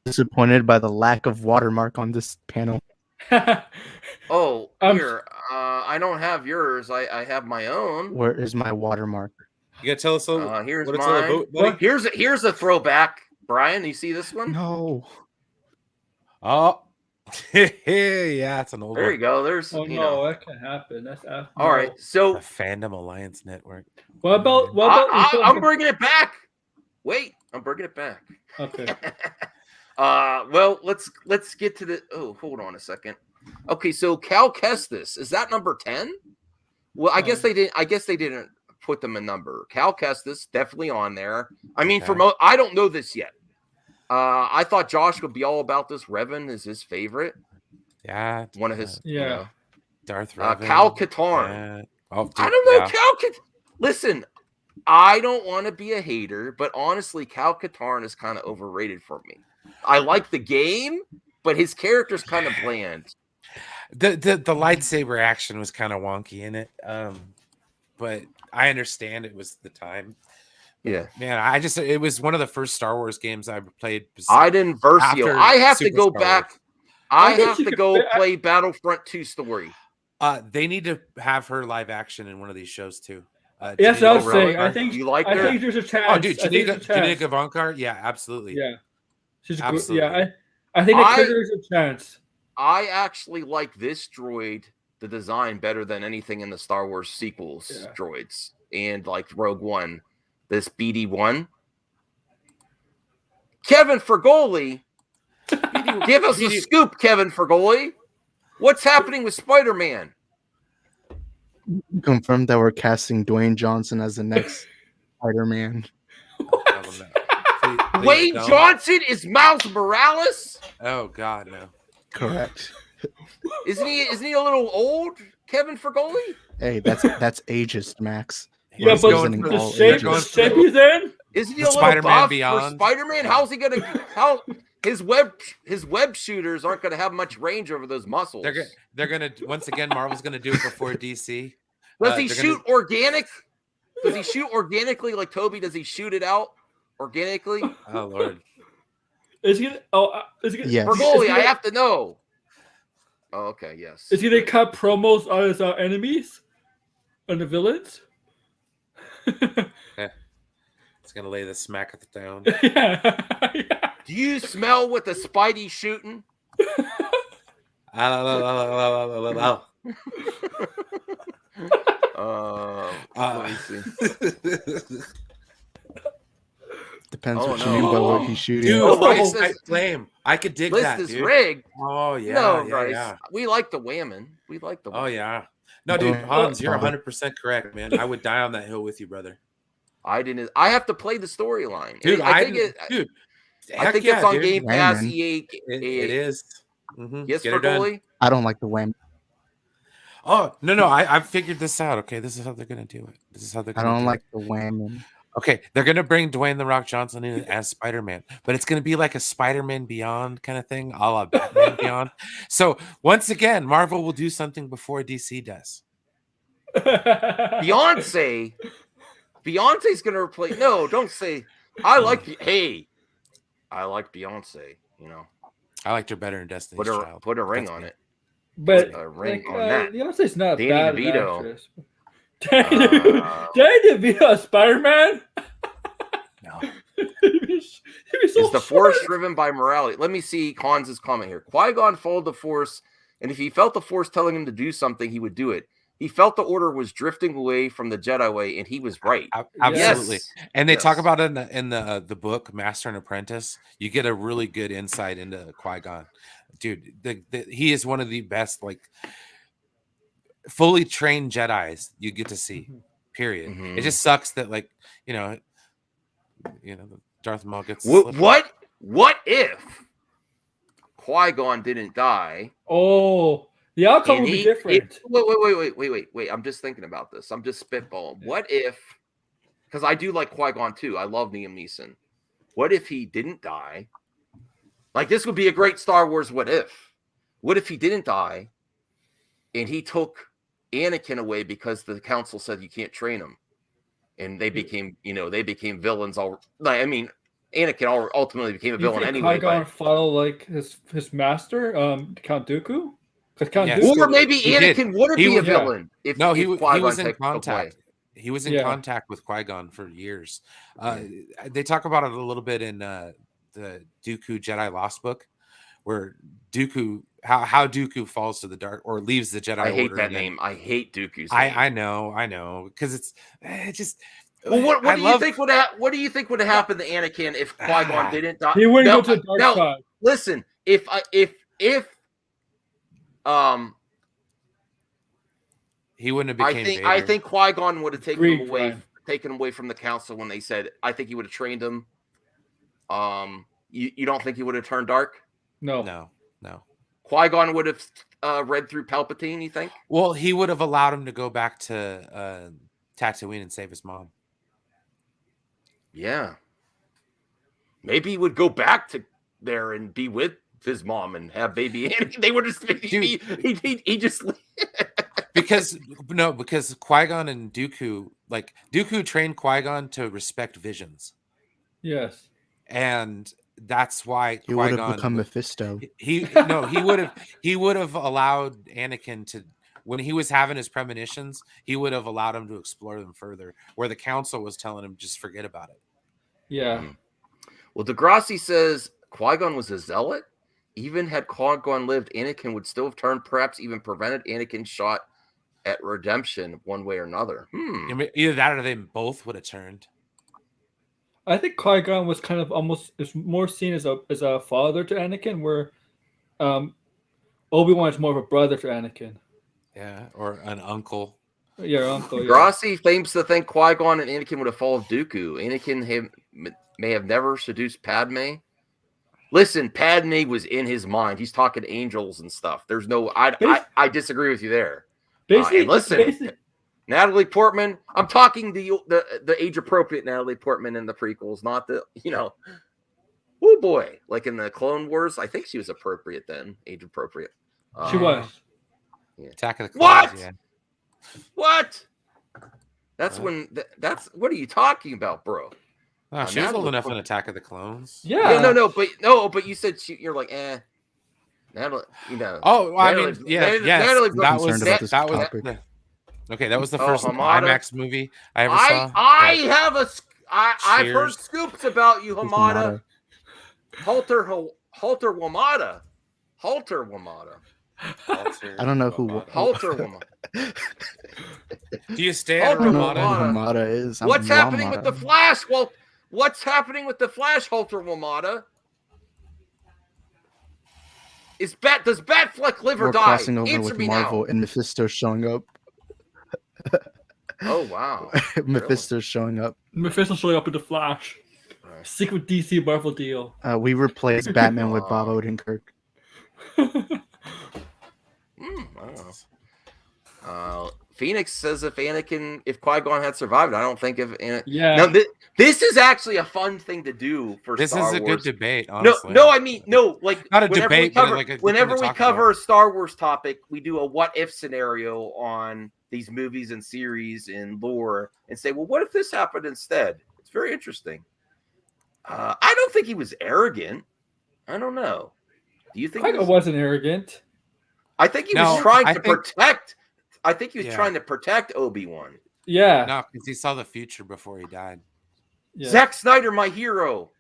Speaker 10: Disappointed by the lack of watermark on this panel.
Speaker 2: Oh,
Speaker 9: I'm-
Speaker 2: here. I don't have yours. I have my own.
Speaker 10: Where is my watermark?
Speaker 8: you gotta tell us a little.
Speaker 2: Here's
Speaker 8: what it's all
Speaker 2: mine.
Speaker 8: about, buddy?
Speaker 2: Here's a throwback. Brian, you see this one?
Speaker 10: No.
Speaker 8: Oh, yeah, it's an old
Speaker 2: There
Speaker 8: one.
Speaker 2: you go. There's
Speaker 9: Oh
Speaker 2: you
Speaker 9: no,
Speaker 2: know.
Speaker 9: that can't happen. That's
Speaker 2: All right. So
Speaker 8: The Fandom Alliance Network.
Speaker 9: What about
Speaker 2: I'm bringing it back. Wait, I'm bringing it back.
Speaker 9: okay.
Speaker 2: Well, let's get to the. Oh, hold on a second. Okay, so Cal Kestis, is that number 10? Well, I guess they didn't. I guess they didn't put them a number. Cal Kestis definitely on there. I mean,
Speaker 8: Okay.
Speaker 2: I don't know this yet. I thought Josh would be all about this. Revan is his favorite.
Speaker 8: Yeah,
Speaker 2: One of his.
Speaker 9: Yeah.
Speaker 2: You know,
Speaker 8: Darth Revan.
Speaker 2: Cal Katarn.
Speaker 8: Yeah. Oh, dude,
Speaker 2: I don't know.
Speaker 8: yeah.
Speaker 2: Cal Katarn. Listen, I don't want to be a hater, but honestly, Cal Katarn is kind of overrated for me. I like the game, but his character's kind of bland.
Speaker 8: The lightsaber action was kind of wonky in it, but I understand it was the time.
Speaker 2: Yeah,
Speaker 8: Man, it was one of the first Star Wars games I played.
Speaker 2: I didn't Versio.
Speaker 8: After
Speaker 2: I have to
Speaker 8: Super
Speaker 2: go
Speaker 8: Star
Speaker 2: back.
Speaker 8: Wars.
Speaker 2: I
Speaker 9: think
Speaker 2: have
Speaker 9: you
Speaker 2: to
Speaker 9: could
Speaker 2: go
Speaker 9: play-
Speaker 2: play Battlefront 2 story.
Speaker 8: They need to have her live action in one of these shows too.
Speaker 9: Yes,
Speaker 8: Janina
Speaker 9: I was saying.
Speaker 8: Gavankar.
Speaker 9: I think
Speaker 2: You like
Speaker 9: I
Speaker 2: her?
Speaker 9: think there's a chance.
Speaker 8: Oh, dude,
Speaker 9: I think
Speaker 8: Janina
Speaker 9: there's a chance.
Speaker 8: Gavankar. Yeah, absolutely.
Speaker 9: Yeah, she's good.
Speaker 8: Absolutely.
Speaker 9: Yeah, I think there's a chance.
Speaker 2: I actually like this droid, the design, better than anything in the Star Wars sequels
Speaker 9: Yeah.
Speaker 2: droids. And like Rogue One, this BD1. Kevin Fergoli, give us a scoop, Kevin Fergoli. What's happening with Spider-Man?
Speaker 10: Confirmed that we're casting Dwayne Johnson as the next Spider-Man.
Speaker 2: Wayne Johnson is Miles Morales?
Speaker 8: Oh God, no.
Speaker 10: Correct.
Speaker 2: Isn't he a little old, Kevin Fergoli?
Speaker 10: Hey, that's ageist, Max.
Speaker 9: Yeah,
Speaker 10: He's
Speaker 9: but
Speaker 10: visiting
Speaker 9: the
Speaker 10: all
Speaker 9: shape,
Speaker 10: ages.
Speaker 9: the shape he's in.
Speaker 2: Isn't he
Speaker 8: The
Speaker 2: a little
Speaker 8: Spider-Man
Speaker 2: buff for
Speaker 8: Beyond?
Speaker 2: Spider-Man? How's he gonna? How his web shooters aren't gonna have much range over those muscles?
Speaker 8: They're gonna once again. Marvel's gonna do it before DC.
Speaker 2: Does he
Speaker 8: they're
Speaker 2: shoot organic? Does he shoot organically like Toby? Does he shoot it out organically?
Speaker 8: Oh Lord.
Speaker 9: Is he? Oh, is he?
Speaker 10: Yes.
Speaker 2: Fergoli,
Speaker 9: Is he-
Speaker 2: I have to know. Oh, okay, yes.
Speaker 9: Is he gonna cut promos on his enemies, on the villains?
Speaker 8: It's gonna lay the smack at the down.
Speaker 9: Yeah.
Speaker 2: Do you smell what the Spidey's shooting? Let me see.
Speaker 10: Depends
Speaker 2: Oh,
Speaker 10: what you
Speaker 2: no.
Speaker 10: mean by what he's shooting.
Speaker 8: Dude,
Speaker 2: Oh,
Speaker 8: Ice
Speaker 2: this-
Speaker 8: White Flame. I could dig
Speaker 2: List
Speaker 8: that,
Speaker 2: is
Speaker 8: dude.
Speaker 2: rigged.
Speaker 8: Oh yeah,
Speaker 2: No,
Speaker 8: yeah,
Speaker 2: Bryce.
Speaker 8: yeah.
Speaker 2: We like the whammon. We like the.
Speaker 8: Oh
Speaker 2: whammon.
Speaker 8: yeah. No, dude,
Speaker 10: Don't
Speaker 8: Hans, you're
Speaker 10: bother.
Speaker 8: 100% correct, man. I would die on that hill with you, brother.
Speaker 2: I didn't. I have to play the storyline,
Speaker 8: Dude,
Speaker 2: I think it.
Speaker 8: dude.
Speaker 2: I
Speaker 8: heck
Speaker 2: think
Speaker 8: yeah,
Speaker 2: it's on
Speaker 8: dude.
Speaker 2: Game Pass.
Speaker 10: Whammon.
Speaker 2: EA.
Speaker 8: It is. Mhm.
Speaker 2: Yes,
Speaker 8: Get her done.
Speaker 2: Fergoli.
Speaker 10: I don't like the wham.
Speaker 8: Oh no, I figured this out. Okay, this is how they're gonna do it. This is how they're
Speaker 10: I
Speaker 8: gonna
Speaker 10: don't
Speaker 8: do
Speaker 10: like
Speaker 8: it.
Speaker 10: the wham.
Speaker 8: Okay, they're gonna bring Dwayne the Rock Johnson in as Spider-Man, but it's gonna be like a Spider-Man Beyond kind of thing, a la Batman Beyond. So once again, Marvel will do something before DC does.
Speaker 2: Beyonce's gonna replace. No, don't say. I like. Hey, I like Beyonce. You know,
Speaker 8: I liked her better in Destiny's Child.
Speaker 2: put a ring
Speaker 8: That's
Speaker 2: on
Speaker 8: me.
Speaker 2: it.
Speaker 9: But
Speaker 2: A ring
Speaker 9: like,
Speaker 2: on that.
Speaker 9: Beyonce's not
Speaker 2: Danny
Speaker 9: bad.
Speaker 2: DeVito.
Speaker 9: Actress. Danny DeVito, Spider-Man.
Speaker 8: No.
Speaker 9: He'd be so
Speaker 2: Is the Force
Speaker 9: short.
Speaker 2: driven by morality? Let me see Hans's comment here. Qui-Gon followed the Force, and if he felt the Force telling him to do something, he would do it. He felt the Order was drifting away from the Jedi way, and he was right.
Speaker 8: Absolutely.
Speaker 2: Yes.
Speaker 8: And they
Speaker 2: Yes.
Speaker 8: talk about it in the book Master and Apprentice. You get a really good insight into Qui-Gon. Dude, he is one of the best, like, fully trained Jedis you get to see. Period.
Speaker 2: Mhm.
Speaker 8: It just sucks that, like, you know, Darth Maul gets
Speaker 2: What if Qui-Gon didn't die?
Speaker 9: Oh, the outcome
Speaker 2: and
Speaker 9: would be different.
Speaker 2: Wait. I'm just thinking about this. I'm just spitballing. What if, because I do like Qui-Gon too. I love Liam Neeson. What if he didn't die? Like, this would be a great Star Wars what if. What if he didn't die and he took Anakin away because the council said you can't train him? And they became, villains. Anakin ultimately became a villain anyway.
Speaker 9: Qui-Gon follow like his master, Count Dooku?
Speaker 2: Or maybe Anakin wouldn't be a villain.
Speaker 8: He was in contact. He was in contact with Qui-Gon for years. They talk about it a little bit in the Dooku Jedi Lost book, where Dooku, how Dooku falls to the dark or leaves the Jedi Order.
Speaker 2: I hate that name. I hate Dooku's
Speaker 8: name. I know, because it just.
Speaker 2: Well, what do you think would have happened to Anakin if Qui-Gon didn't die?
Speaker 9: He wouldn't go to the dark side.
Speaker 2: Listen, if
Speaker 8: he wouldn't have became
Speaker 2: I think Qui-Gon would have taken him away from the council when they said, I think he would have trained him. You don't think he would have turned dark?
Speaker 9: No.
Speaker 2: Qui-Gon would have read through Palpatine, you think?
Speaker 8: Well, he would have allowed him to go back to Tatooine and save his mom.
Speaker 2: Yeah. Maybe he would go back to there and be with his mom and have baby Annie. They would just he just
Speaker 8: because Qui-Gon and Dooku trained Qui-Gon to respect visions.
Speaker 9: Yes.
Speaker 8: And that's why
Speaker 10: he would have become Mephisto.
Speaker 8: He would have allowed Anakin to, when he was having his premonitions, he would have allowed him to explore them further, where the council was telling him just forget about it.
Speaker 9: Yeah.
Speaker 2: Well, Degrassi says Qui-Gon was a zealot. Even had Qui-Gon lived, Anakin would still have turned, perhaps even prevented Anakin's shot at redemption one way or another.
Speaker 8: Either that or they both would have turned.
Speaker 9: I think Qui-Gon was kind of almost is more seen as a father to Anakin, where Obi-Wan is more of a brother to Anakin.
Speaker 8: Yeah, or an uncle.
Speaker 9: Yeah, uncle.
Speaker 2: Grassi claims to think Qui-Gon and Anakin would have followed Dooku. Anakin may have never seduced Padme. Listen, Padme was in his mind. He's talking angels and stuff. There's no, I disagree with you there. And listen, Natalie Portman. I'm talking the age appropriate Natalie Portman in the prequels, not the oh boy, like in the Clone Wars. I think she was appropriate then, age appropriate.
Speaker 9: She was.
Speaker 2: Yeah.
Speaker 8: Attack of the Clones.
Speaker 2: What?
Speaker 8: Yeah.
Speaker 2: What? That's when. That's what are you talking about, bro?
Speaker 8: Oh, she was old enough in Attack of the Clones.
Speaker 9: Yeah.
Speaker 2: But you said you're like, Natalie,
Speaker 8: Oh, well,
Speaker 2: Natalie,
Speaker 8: I mean, yeah,
Speaker 2: Natalie,
Speaker 8: yes, that was okay. That was the first IMAX movie I ever saw.
Speaker 2: I've heard scoops about you, Hamada. Halter Wamada.
Speaker 10: I don't know who
Speaker 2: Halter Wamada.
Speaker 8: Do you stay at
Speaker 10: Wamada is?
Speaker 2: What's happening with the Flash? Well, what's happening with the Flash, Halter Wamada? Does Batfleck live or die?
Speaker 10: Crossing over
Speaker 2: Answer
Speaker 10: with
Speaker 2: me
Speaker 10: Marvel
Speaker 2: now.
Speaker 10: and Mephisto showing up.
Speaker 2: Oh wow!
Speaker 10: Mephisto's showing up.
Speaker 9: Mephisto showing up in the Flash. Secret DC Marvel deal.
Speaker 10: We replaced Batman with Bob Odenkirk.
Speaker 2: Phoenix says if Qui-Gon had survived, I don't think
Speaker 9: Yeah.
Speaker 2: No, this is actually a fun thing to do for
Speaker 8: this
Speaker 2: Star Wars.
Speaker 8: This is a good debate, honestly.
Speaker 2: Like
Speaker 8: not a debate,
Speaker 2: whenever we cover a Star Wars topic, we do a what if scenario on these movies and series and lore and say, well, what if this happened instead? It's very interesting. I don't think he was arrogant. I don't know. Do you think
Speaker 9: Qui-Gon wasn't arrogant?
Speaker 2: I think he was trying to protect. I think he was trying to protect Obi-Wan.
Speaker 9: Yeah.
Speaker 8: No, because he saw the future before he died.
Speaker 9: Yeah.
Speaker 2: Zack Snyder, my hero.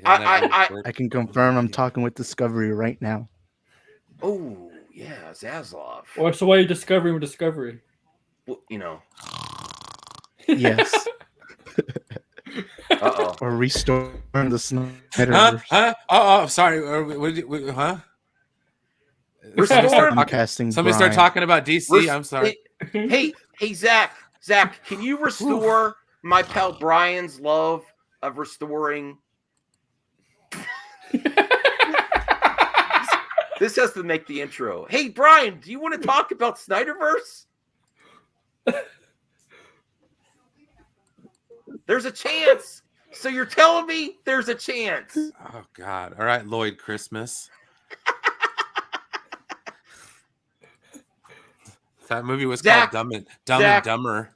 Speaker 10: I can confirm I'm talking with Discovery right now.
Speaker 2: Oh, yeah, Zaslav.
Speaker 9: What's the way of discovery with Discovery?
Speaker 2: Well, you know.
Speaker 10: Yes.
Speaker 2: Uh-oh.
Speaker 10: Or restoring the Snyder
Speaker 8: Huh?
Speaker 10: Verse.
Speaker 8: Huh? Oh, sorry. Huh?
Speaker 2: Restore.
Speaker 10: Casting
Speaker 8: Somebody start
Speaker 10: Brian.
Speaker 8: talking about DC. I'm sorry.
Speaker 2: Hey, Zach, can you restore my pal Brian's love of restoring? This has to make the intro. Hey, Brian, do you want to talk about Snyderverse? There's a chance. So you're telling me there's a chance?
Speaker 8: Oh God! All right, Lloyd Christmas. That movie was
Speaker 2: Zach,
Speaker 8: called Dumb
Speaker 2: Zach,
Speaker 8: and Dumber.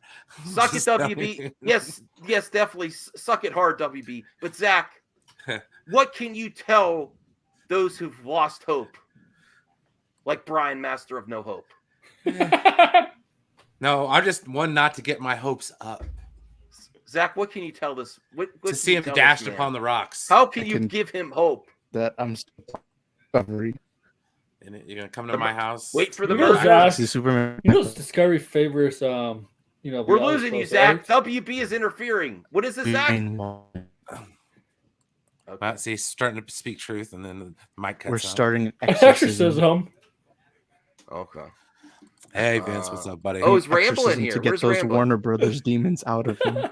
Speaker 2: Suck it, WB. Yes, definitely. Suck it hard, WB. But Zach, what can you tell those who've lost hope? Like Brian, Master of No Hope.
Speaker 8: No, I just one not to get my hopes up.
Speaker 2: Zach, what can you tell this? What
Speaker 8: To see him dashed upon the rocks.
Speaker 2: How can you give him hope?
Speaker 10: That I'm Discovery.
Speaker 8: And you're gonna come to my house.
Speaker 2: Wait for the
Speaker 9: You know,
Speaker 2: murder.
Speaker 9: Zach,
Speaker 10: Superman.
Speaker 9: you know, Discovery favors
Speaker 2: We're
Speaker 9: reality
Speaker 2: losing you,
Speaker 9: shows,
Speaker 2: Zach.
Speaker 9: right?
Speaker 2: WB is interfering. What is this, Zach?
Speaker 8: Okay. See, starting to speak truth, and then the mic cuts
Speaker 10: We're
Speaker 8: out.
Speaker 10: starting an
Speaker 9: Exorcism.
Speaker 2: Okay.
Speaker 8: Hey Vince, what's up, buddy?
Speaker 2: Oh, is Ramblin'
Speaker 10: Exorcism
Speaker 2: here?
Speaker 10: to get
Speaker 2: Where's
Speaker 10: those
Speaker 2: Ramblin'?
Speaker 10: Warner Brothers demons out of him.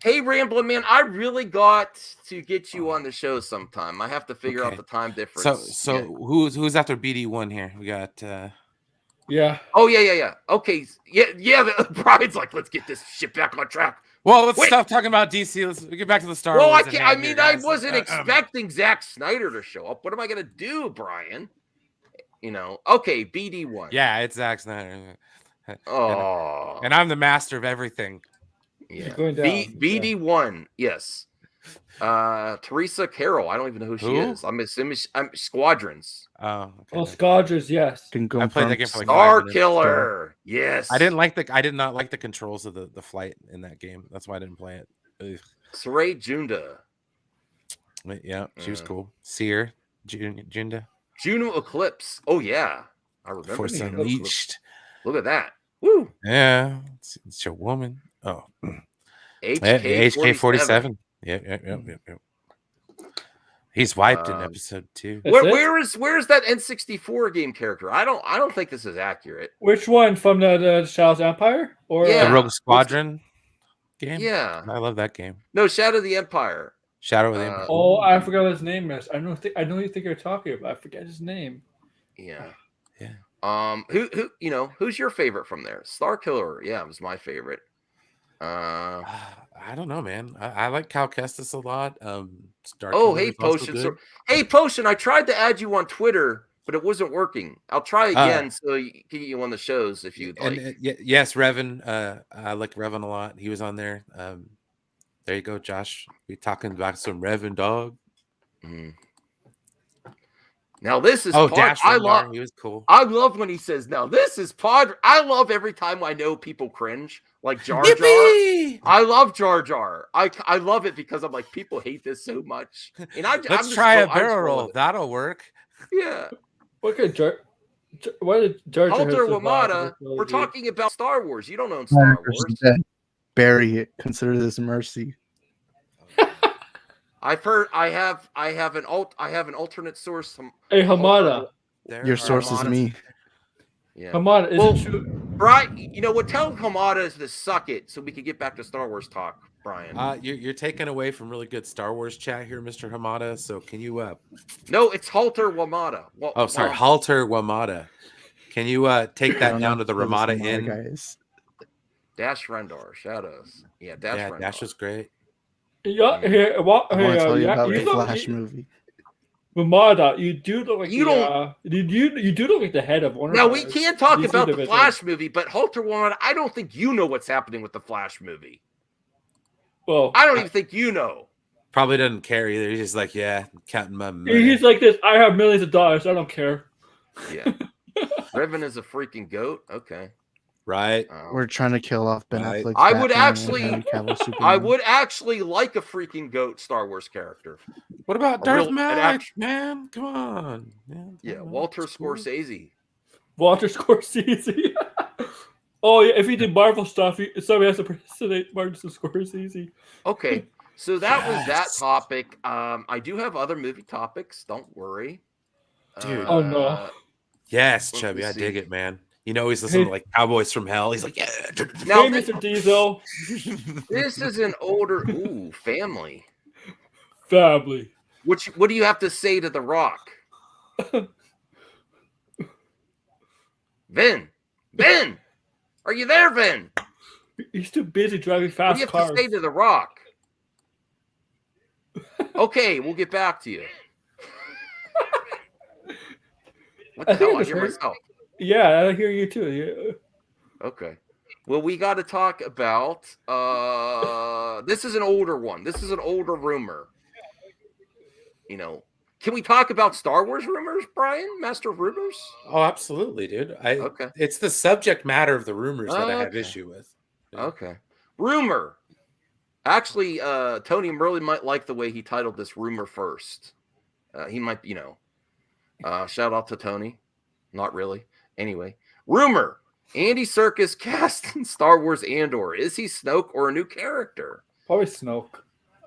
Speaker 2: Hey, Ramblin' man, I really got to get you on the show sometime. I have to figure out
Speaker 8: Okay.
Speaker 2: the time difference.
Speaker 8: So who's after BD1 here? We got
Speaker 9: Yeah.
Speaker 2: Oh yeah. Okay, yeah. Brian's like, let's get this shit back on track.
Speaker 8: Well, let's
Speaker 2: Wait.
Speaker 8: stop talking about DC. Let's get back to the Star
Speaker 2: Well,
Speaker 8: Wars.
Speaker 2: I
Speaker 8: at
Speaker 2: can't.
Speaker 8: hand
Speaker 2: I
Speaker 8: here,
Speaker 2: mean, I
Speaker 8: guys.
Speaker 2: wasn't expecting Zack Snyder to show up. What am I gonna do, Brian? You know. Okay, BD1.
Speaker 8: Yeah, it's Zack Snyder.
Speaker 2: Oh.
Speaker 8: And I'm the master of everything.
Speaker 2: Yeah.
Speaker 9: Going down.
Speaker 2: BD1. Yes. Teresa Carroll. I don't even know who she
Speaker 8: Who?
Speaker 2: is. I'm assuming I'm Squadrons.
Speaker 8: Oh, okay.
Speaker 9: Well, Scodgers, yes.
Speaker 10: Can
Speaker 8: I played that game for like
Speaker 2: Star
Speaker 8: 5 minutes.
Speaker 2: Killer. Yes.
Speaker 8: I did not like the controls of the flight in that game. That's why I didn't play it. Ugh.
Speaker 2: Saray Junda.
Speaker 8: Yeah, she was cool. Seer, Junda.
Speaker 2: Juno Eclipse. Oh yeah, I remember.
Speaker 8: Force
Speaker 2: Juno
Speaker 8: Unleashed.
Speaker 2: Eclipse. Look at that. Woo.
Speaker 8: Yeah, it's your woman. Oh,
Speaker 2: HK47.
Speaker 8: Yep. He's wiped in episode 2.
Speaker 2: Where's that N64 game character? I don't think this is accurate.
Speaker 9: Which one from the Shadow's Empire? Or
Speaker 2: Yeah.
Speaker 8: The Rogue Squadron game.
Speaker 2: Yeah.
Speaker 8: I love that game.
Speaker 2: No, Shadow of the Empire.
Speaker 8: Shadow of the Empire.
Speaker 9: Oh, I forgot what his name is. I know you think you're talking about. I forget his name.
Speaker 2: Yeah.
Speaker 8: Yeah.
Speaker 2: Who's your favorite from there? Star Killer. Yeah, it was my favorite.
Speaker 8: I don't know, man. I like Cal Kestis a lot. Star
Speaker 2: Oh,
Speaker 8: Killer
Speaker 2: hey,
Speaker 8: is also
Speaker 2: Potion.
Speaker 8: good.
Speaker 2: Hey, Potion, I tried to add you on Twitter, but it wasn't working. I'll try again so you can get you on the shows if you'd like.
Speaker 8: And yes, Revan. I like Revan a lot. He was on there. There you go, Josh. We talking about some Revan dog.
Speaker 2: Mhm. Now this is
Speaker 8: Dash
Speaker 2: I
Speaker 8: Rendar,
Speaker 2: love.
Speaker 8: he was cool.
Speaker 2: I love when he says, "Now this is Pod." I love every time I know people cringe, like Jar Jar.
Speaker 8: Yippee!
Speaker 2: I love Jar Jar. I love it because I'm like, people hate this so much. And
Speaker 8: Let's try a barrel roll. That'll work.
Speaker 2: Yeah.
Speaker 9: What could why did Jar Jar
Speaker 2: Halter
Speaker 9: have survived
Speaker 2: Wamada.
Speaker 9: this trilogy?
Speaker 2: We're talking about Star Wars. You don't own Star Wars.
Speaker 10: Bury it. Consider this mercy.
Speaker 2: I've heard. I have an alternate source.
Speaker 9: Hey, Hamada.
Speaker 10: Your source is me.
Speaker 2: Yeah.
Speaker 9: Hamada, is
Speaker 2: Well,
Speaker 9: it true?
Speaker 2: Brian, you know what? Tell Hamada to suck it so we can get back to Star Wars talk, Brian.
Speaker 8: You're taking away from really good Star Wars chat here, Mr. Hamada. So can you
Speaker 2: No, it's Halter Wamada.
Speaker 8: Oh, sorry, Halter Wamada. Can you take that down to the Ramada Inn?
Speaker 10: Guys.
Speaker 2: Dash Rendar, Shadows. Yeah, Dash Rendar.
Speaker 8: Dash was great.
Speaker 9: Yeah, here,
Speaker 10: I want to tell you about the Flash movie.
Speaker 9: Ramada, you do look like
Speaker 2: You
Speaker 9: you do look like the head of one.
Speaker 2: Now we can't talk
Speaker 9: DC
Speaker 2: about the
Speaker 9: division.
Speaker 2: Flash movie, but Halter Wamada, I don't think you know what's happening with the Flash movie.
Speaker 9: Well,
Speaker 2: I don't even think you know.
Speaker 8: Probably doesn't care either. He's just like, yeah, counting my money.
Speaker 9: he's like this. I have millions of dollars. I don't care.
Speaker 2: Yeah. Revan is a freaking goat. Okay.
Speaker 8: Right.
Speaker 10: We're trying to kill off Ben
Speaker 8: Right.
Speaker 10: Affleck's
Speaker 2: I would
Speaker 10: Batman
Speaker 2: actually-
Speaker 10: and Henry Cavill's
Speaker 2: I
Speaker 10: Superman.
Speaker 2: would actually like a freaking goat Star Wars character.
Speaker 8: What about
Speaker 2: A
Speaker 8: Darth
Speaker 2: real- an
Speaker 8: Malak,
Speaker 2: act-
Speaker 8: man? Come on.
Speaker 2: Yeah,
Speaker 8: come on.
Speaker 2: Walter
Speaker 8: It's cool.
Speaker 2: Scorsese.
Speaker 9: Walter Scorsese. Oh yeah, if he did Marvel stuff, somebody has to impersonate Martin Scorsese.
Speaker 2: Okay, so that was that
Speaker 8: Yes.
Speaker 2: topic. I do have other movie topics. Don't worry.
Speaker 8: Dude.
Speaker 9: Oh, no.
Speaker 8: Yes,
Speaker 2: Let
Speaker 8: Chubby,
Speaker 2: me
Speaker 8: I dig
Speaker 2: see.
Speaker 8: it, man. You know he's listening to like Cowboys from Hell. He's like, yeah.
Speaker 2: Now,
Speaker 9: Hey, Mr. Diesel.
Speaker 2: this is an older family.
Speaker 9: Family.
Speaker 2: What do you have to say to The Rock? Vin, are you there, Vin?
Speaker 9: He's too busy driving
Speaker 2: What
Speaker 9: fast
Speaker 2: do you have
Speaker 9: cars.
Speaker 2: to say to The Rock? Okay, we'll get back to you. What the
Speaker 9: I think
Speaker 2: hell? I
Speaker 9: just
Speaker 2: hear
Speaker 9: heard-
Speaker 2: myself.
Speaker 9: Yeah, I hear you too. Yeah.
Speaker 2: Okay. Well, we got to talk about this is an older one. This is an older rumor. You know, can we talk about Star Wars rumors, Brian? Master of Rumors?
Speaker 8: Oh, absolutely, dude.
Speaker 2: Okay.
Speaker 8: It's the subject matter of the rumors that I have
Speaker 2: Okay.
Speaker 8: issue with.
Speaker 2: Okay. Rumor. Actually, Tony really might like the way he titled this rumor first. He might, shout out to Tony. Not really. Anyway, rumor. Andy Serkis cast in Star Wars Andor. Is he Snoke or a new character?
Speaker 9: Probably Snoke.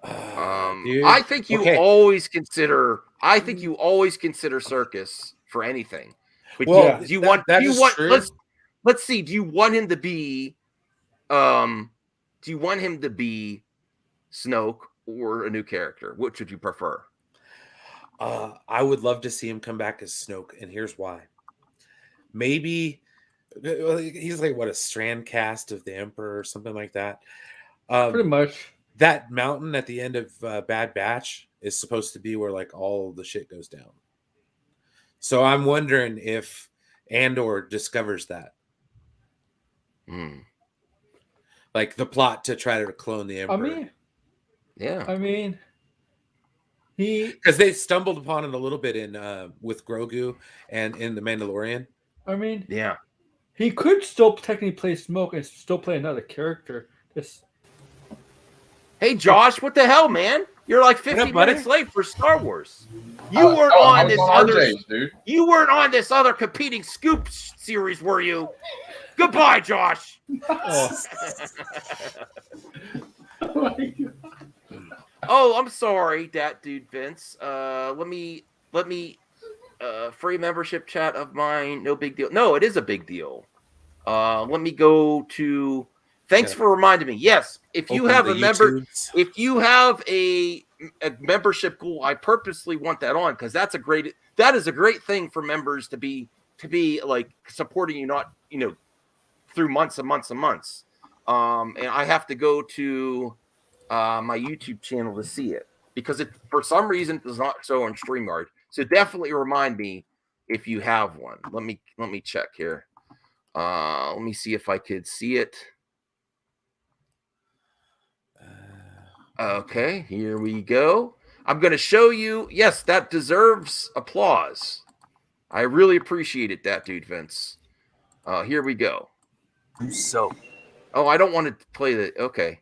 Speaker 8: Dude.
Speaker 2: I think you
Speaker 8: Okay.
Speaker 2: always consider. I think you always consider Serkis for anything. But
Speaker 8: Well,
Speaker 2: do you
Speaker 8: that-
Speaker 2: want?
Speaker 8: that
Speaker 2: Do you
Speaker 8: is
Speaker 2: want?
Speaker 8: true.
Speaker 2: Let's see. Do you want him to be? Do you want him to be Snoke or a new character? Which would you prefer?
Speaker 8: I would love to see him come back as Snoke, and here's why. Maybe he's like what, a strand cast of the Emperor or something like that.
Speaker 9: Pretty much.
Speaker 8: That mountain at the end of Bad Batch is supposed to be where like all the shit goes down. So I'm wondering if Andor discovers that. Like the plot to try to clone the Emperor.
Speaker 2: I
Speaker 9: mean, he
Speaker 8: because they stumbled upon it a little bit in with Grogu and in The Mandalorian.
Speaker 9: I mean,
Speaker 2: yeah,
Speaker 9: he could still technically play Smoke and still play another character. Just
Speaker 2: Hey, Josh, what the hell, man? You're like 50
Speaker 8: up, buddy?
Speaker 2: minutes late for Star Wars. You weren't on this other.
Speaker 11: RJ's, dude.
Speaker 2: You weren't on this other competing scoop series, were you? Goodbye, Josh. Oh, I'm sorry, that dude Vince. Let me free membership chat of mine. No big deal. No, it is a big deal. Let me go to. Thanks for reminding me. Yes, if you
Speaker 8: Open
Speaker 2: have
Speaker 8: the
Speaker 2: a member,
Speaker 8: YouTubes.
Speaker 2: if you have a membership goal, I purposely want that on because that is a great thing for members to be like supporting you, not through months and months and months. And I have to go to my YouTube channel to see it because it for some reason does not show on StreamYard. So definitely remind me if you have one. Let me check here. Let me see if I could see it. Okay, here we go. I'm going to show you. Yes, that deserves applause. I really appreciate it, that dude, Vince. Here we go.
Speaker 11: Soap.
Speaker 2: Oh, I don't want to play the. Okay.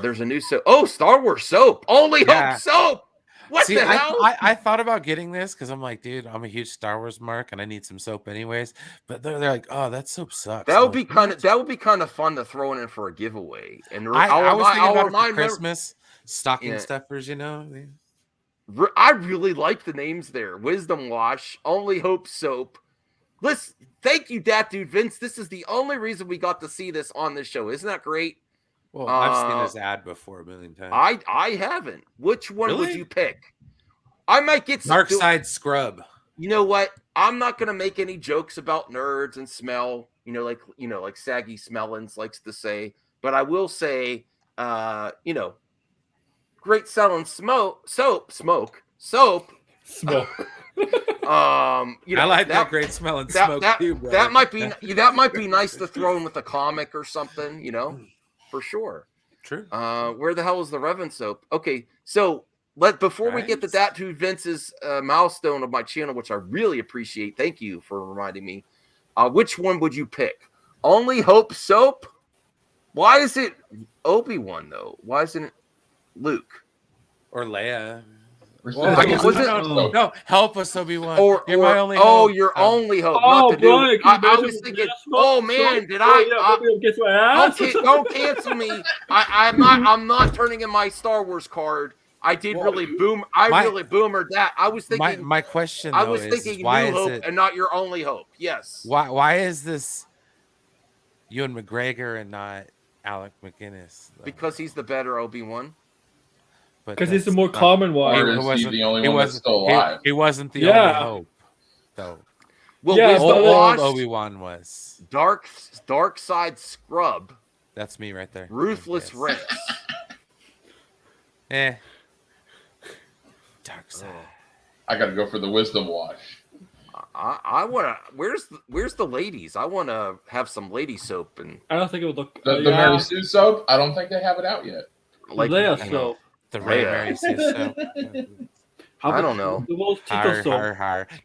Speaker 2: There's a new soap. Oh, Star Wars soap. Only
Speaker 8: Yeah.
Speaker 2: Hope soap. What
Speaker 8: See,
Speaker 2: the hell?
Speaker 8: I thought about getting this because I'm like, dude, I'm a huge Star Wars mark and I need some soap anyways. But they're like, oh, that soap sucks.
Speaker 2: That
Speaker 8: I'm
Speaker 2: would be
Speaker 8: like,
Speaker 2: kind of fun to throw in for a giveaway. And
Speaker 8: I was thinking about it for
Speaker 2: remind
Speaker 8: Christmas stocking
Speaker 2: Yeah.
Speaker 8: stuffers,
Speaker 2: I really like the names there. Wisdom Wash, Only Hope Soap. Listen, thank you, that dude Vince. This is the only reason we got to see this on this show. Isn't that great?
Speaker 8: Well, I've seen this ad before a million times.
Speaker 2: I haven't. Which one would
Speaker 8: Really?
Speaker 2: you pick? I might get some.
Speaker 8: Dark Side Scrub.
Speaker 2: You know what? I'm not gonna make any jokes about nerds and smell. Like Saggy Smellins likes to say. But I will say, great selling soap.
Speaker 9: Smoke.
Speaker 8: I like that great smelling smoke too, brother.
Speaker 2: That might be nice to throw in with a comic or something, for sure.
Speaker 8: True.
Speaker 2: Where the hell is the Revan soap? Okay, so before we get to that to Vince's milestone of my channel, which I really appreciate. Thank you for reminding me. Which one would you pick? Only Hope soap? Why is it Obi-Wan though? Why isn't it Luke
Speaker 8: Or Leia? No, help us, Obi-Wan.
Speaker 2: Or
Speaker 8: You're my only
Speaker 2: oh,
Speaker 8: hope.
Speaker 2: your only hope.
Speaker 9: Oh,
Speaker 2: not to do.
Speaker 9: Brian, can you
Speaker 2: I
Speaker 9: imagine
Speaker 2: was
Speaker 9: the
Speaker 2: thinking.
Speaker 9: gas
Speaker 2: Oh
Speaker 9: smoke?
Speaker 2: man, did
Speaker 9: Oh,
Speaker 2: I?
Speaker 9: yeah, maybe I'll get my ass.
Speaker 2: Don't cancel me. I'm not turning in my Star Wars card. I did really boom. Really boomered that. I was thinking.
Speaker 8: My question.
Speaker 2: I
Speaker 8: Though,
Speaker 2: was
Speaker 8: is
Speaker 2: thinking
Speaker 8: why
Speaker 2: New
Speaker 8: is
Speaker 2: Hope
Speaker 8: it,
Speaker 2: and not your only hope. Yes.
Speaker 8: Why is this Ewan McGregor and not Alec McGuinness? Though?
Speaker 2: Because he's the better Obi-Wan.
Speaker 9: Because he's the more common one.
Speaker 11: Or is he the only one that's still alive?
Speaker 8: He wasn't the only hope, though.
Speaker 2: Well,
Speaker 9: Yeah,
Speaker 8: old Obi-Wan was
Speaker 2: dark side scrub.
Speaker 8: That's me right there.
Speaker 2: Ruthless Rex.
Speaker 8: Dark side.
Speaker 11: I gotta go for the wisdom wash.
Speaker 2: I wanna. Where's the ladies? I wanna have some lady soap and.
Speaker 9: I don't think it would look.
Speaker 11: The Mary Sue soap. I don't think they have it out yet.
Speaker 2: Like
Speaker 9: Leia soap.
Speaker 8: The Mary Sue soap.
Speaker 2: I don't know.
Speaker 9: The most Tito soap.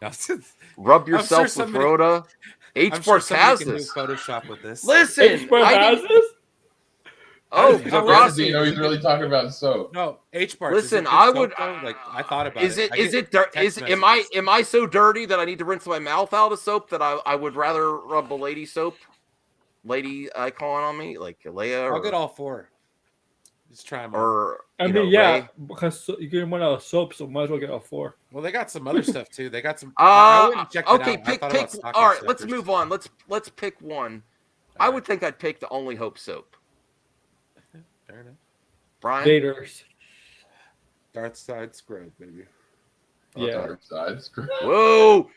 Speaker 8: No,
Speaker 2: Rub yourself with Rhoda. H-Parks has this.
Speaker 8: Photoshop with this.
Speaker 2: Listen,
Speaker 9: H-Parks has this?
Speaker 2: Oh,
Speaker 11: Degrassi, he's really talking about soap.
Speaker 8: No, H-Parks.
Speaker 2: Listen, I would.
Speaker 8: Like I thought about
Speaker 2: it. Am I so dirty that I need to rinse my mouth out of soap that I would rather rub a lady soap, lady icon on me like Leia?
Speaker 8: I'll get all four. Just try them.
Speaker 2: Or
Speaker 9: I mean, yeah, because you're getting one out of soap, so might as well get all four.
Speaker 8: Well, they got some other stuff too. They got some.
Speaker 2: Okay, pick. All right, let's move on. Let's pick one. I would think I'd pick the Only Hope soap.
Speaker 8: Fair enough.
Speaker 2: Brian?
Speaker 9: Vader's.
Speaker 8: Dark side scrub, baby.
Speaker 9: Yeah.
Speaker 11: Dark side scrub.
Speaker 2: Whoa.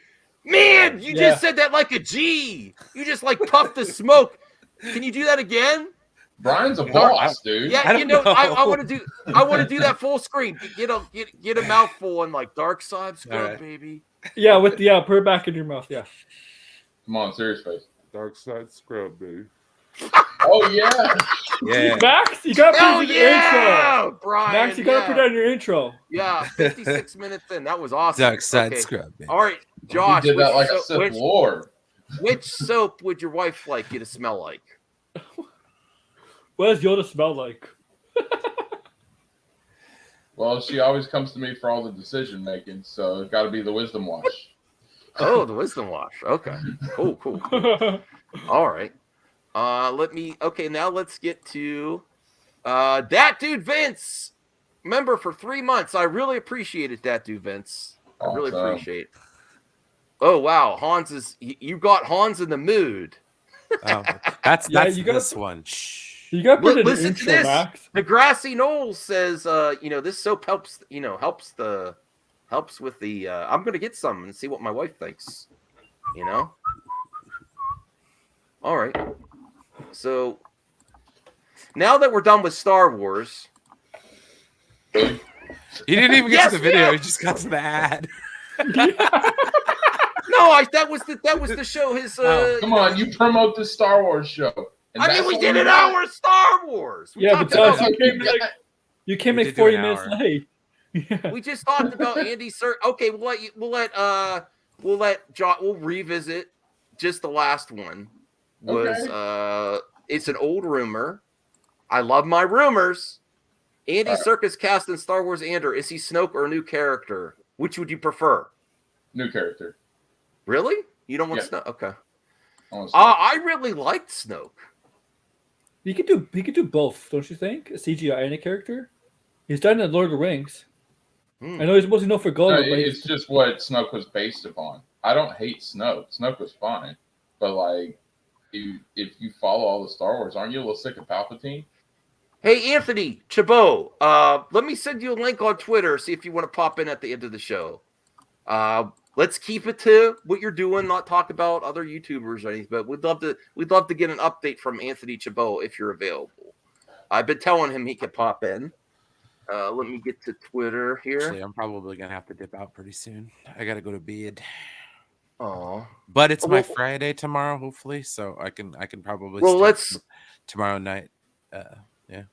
Speaker 2: Man, you just said that like a G. You just like puffed the smoke. Can you do that again?
Speaker 11: Brian's a boss, dude.
Speaker 2: Yeah, I want to do that full screen. Get a mouthful and like dark side scrub, baby.
Speaker 9: Yeah, put it back in your mouth, yeah.
Speaker 11: Come on, serious face.
Speaker 8: Dark side scrub, baby.
Speaker 11: Oh yeah.
Speaker 8: Yeah.
Speaker 9: Max, you gotta put it in your intro.
Speaker 2: Brian,
Speaker 9: Max, you gotta put that in your intro.
Speaker 2: Yeah, 56 minutes in. That was awesome.
Speaker 8: Dark side scrub, baby.
Speaker 2: All right, Josh.
Speaker 11: He did that like a Sith Lord.
Speaker 2: Which soap would your wife like you to smell like?
Speaker 9: What does Yoda smell like?
Speaker 11: Well, she always comes to me for all the decision making, so it's got to be the wisdom wash.
Speaker 2: Oh, the wisdom wash. Okay. Cool. All right. Now let's get to that dude Vince. Member for 3 months. I really appreciate it, that dude Vince. I really appreciate it. Oh wow, you got Hans in the mood.
Speaker 8: Oh, that's this one. Shh.
Speaker 9: You got to put it in
Speaker 2: Listen
Speaker 9: intro,
Speaker 2: to this.
Speaker 9: Max.
Speaker 2: The Grassy Knoll says, this soap helps with the. I'm gonna get some and see what my wife thinks. All right. So now that we're done with Star Wars,
Speaker 8: you didn't even get to the video. You just got to the ad.
Speaker 2: No, that was the show.
Speaker 11: Come on, you promote the Star Wars show.
Speaker 2: We did an hour of Star Wars.
Speaker 9: You came like 40 minutes late.
Speaker 2: We just talked about Andy Serkis. Okay, we'll revisit just the last one. It's an old rumor. I love my rumors. Andy Serkis cast in Star Wars Andor. Is he Snoke or a new character? Which would you prefer?
Speaker 11: New character.
Speaker 2: Really? You don't want Snoke? Okay. I really liked Snoke.
Speaker 9: He could do both, don't you think? A CGI and a character. He's done it in Lord of the Rings. I know he's mostly known for Gollum, but
Speaker 11: it's just what Snoke was based upon. I don't hate Snoke. Snoke was fine, but like, if you follow all the Star Wars, aren't you a little sick of Palpatine?
Speaker 2: Hey, Anthony Chabot, let me send you a link on Twitter. See if you want to pop in at the end of the show. Let's keep it to what you're doing, not talk about other YouTubers or anything. But we'd love to get an update from Anthony Chabot if you're available. I've been telling him he could pop in. Let me get to Twitter here.
Speaker 8: Actually, I'm probably gonna have to dip out pretty soon. I gotta go to bed.
Speaker 2: Oh,
Speaker 8: but it's my Friday tomorrow, hopefully, so I can probably.
Speaker 2: Well, let's
Speaker 8: tomorrow night. Yeah.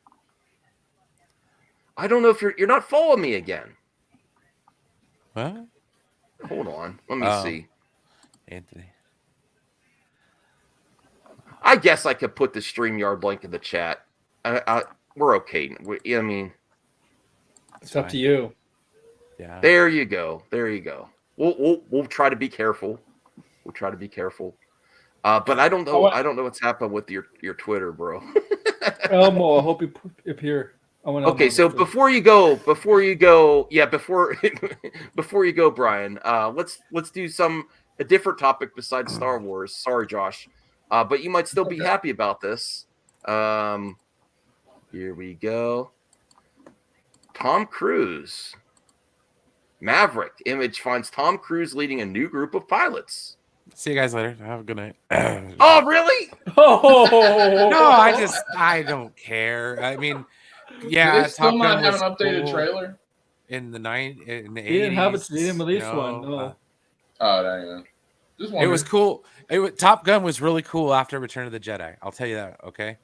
Speaker 2: I don't know if you're not following me again.
Speaker 8: What?
Speaker 2: Hold on. Let me see.
Speaker 8: Anthony.
Speaker 2: I guess I could put the StreamYard link in the chat. We're okay. It's
Speaker 9: up to you.
Speaker 8: Yeah.
Speaker 2: There you go. There you go. We'll try to be careful. We'll try to be careful. But I don't know. I don't know what's happened with your Twitter, bro.
Speaker 9: Elmo, I hope you appear.
Speaker 2: Okay, so before you go, before you go, Brian, let's do a different topic besides Star Wars. Sorry, Josh, but you might still be happy about this. Here we go. Tom Cruise. Maverick Image finds Tom Cruise leading a new group of pilots.
Speaker 8: See you guys later. Have a good night.
Speaker 2: Oh, really?
Speaker 9: Oh
Speaker 8: no, I don't care. I mean, yeah,
Speaker 11: Do they still
Speaker 8: Top
Speaker 11: not
Speaker 8: Gun
Speaker 11: have
Speaker 8: was
Speaker 11: an updated
Speaker 8: cool
Speaker 11: trailer?
Speaker 8: in the 80s.
Speaker 9: They didn't have it. They didn't release one. No.
Speaker 11: Oh, dang. Just
Speaker 8: It was cool. Top Gun was really cool after Return of the Jedi. I'll tell you that. Okay,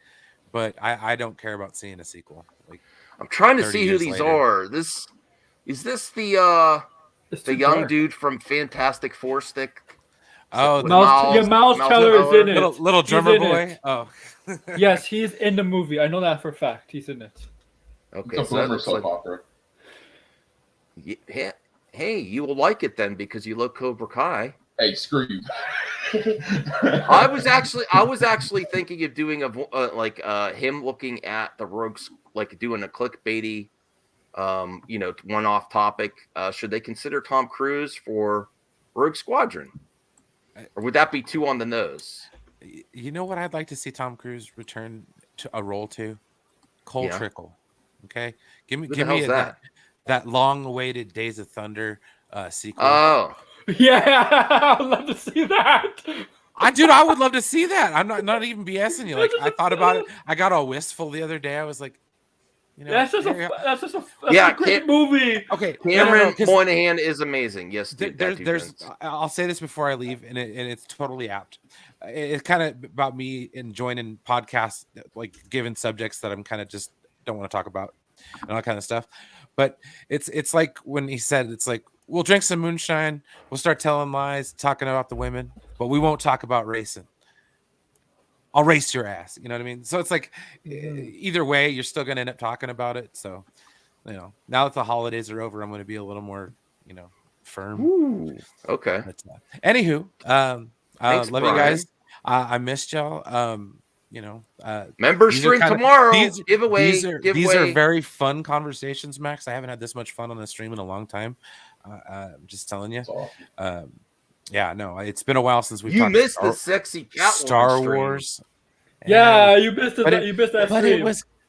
Speaker 8: but I don't care about seeing a sequel. Like,
Speaker 2: I'm trying to
Speaker 8: 30
Speaker 2: see who
Speaker 8: years
Speaker 2: these
Speaker 8: later.
Speaker 2: are. Is this the young
Speaker 9: dark.
Speaker 2: dude from Fantastic Four stick?
Speaker 8: Oh,
Speaker 9: Miles Teller is in it.
Speaker 8: Little
Speaker 9: He's
Speaker 8: drummer
Speaker 9: in
Speaker 8: boy.
Speaker 9: it.
Speaker 8: Oh,
Speaker 9: yes, he's in the movie. I know that for a fact. He's in it.
Speaker 2: Okay,
Speaker 11: It's a boomer soap opera.
Speaker 2: Yeah. Hey, you will like it then because you love Cobra Kai.
Speaker 11: Hey, screw you.
Speaker 2: I was actually thinking of doing him looking at the rogues, like doing a clickbaity, one-off topic. Should they consider Tom Cruise for Rogue Squadron, or would that be too on the nose?
Speaker 8: you know what I'd like to see Tom Cruise return to a role to? Cole Trickle. Okay, give me that long-awaited Days of Thunder sequel.
Speaker 2: Oh,
Speaker 9: yeah, I'd love to see that.
Speaker 8: I would love to see that. I'm not even BSing you. Like, I thought about it. I got all wistful the other day. I was like,
Speaker 9: that's just a great movie.
Speaker 8: Okay,
Speaker 2: Cameron Moynihan is amazing. Yes, dude,
Speaker 8: there's. I'll say this before I leave, and it's totally apt. It's kind of about me enjoying podcasts, like given subjects that I'm kind of just don't want to talk about and all that kind of stuff. But it's like when he said, it's like, we'll drink some moonshine, we'll start telling lies, talking about the women, but we won't talk about racing. I'll race your ass. You know what I mean? So it's like, either way, you're still going to end up talking about it. So, now that the holidays are over, I'm going to be a little more, firm.
Speaker 2: Ooh, okay.
Speaker 8: But, anywho,
Speaker 2: Thanks,
Speaker 8: love
Speaker 2: Brian.
Speaker 8: you guys. I missed y'all.
Speaker 2: Member stream tomorrow. Giveaway.
Speaker 8: These are very fun conversations, Max. I haven't had this much fun on the stream in a long time. I'm just telling you. Yeah, no, it's been a while since we've talked
Speaker 2: missed the sexy Catwoman
Speaker 8: Star
Speaker 2: stream.
Speaker 8: Wars.
Speaker 9: Yeah, you missed it. You missed that stream.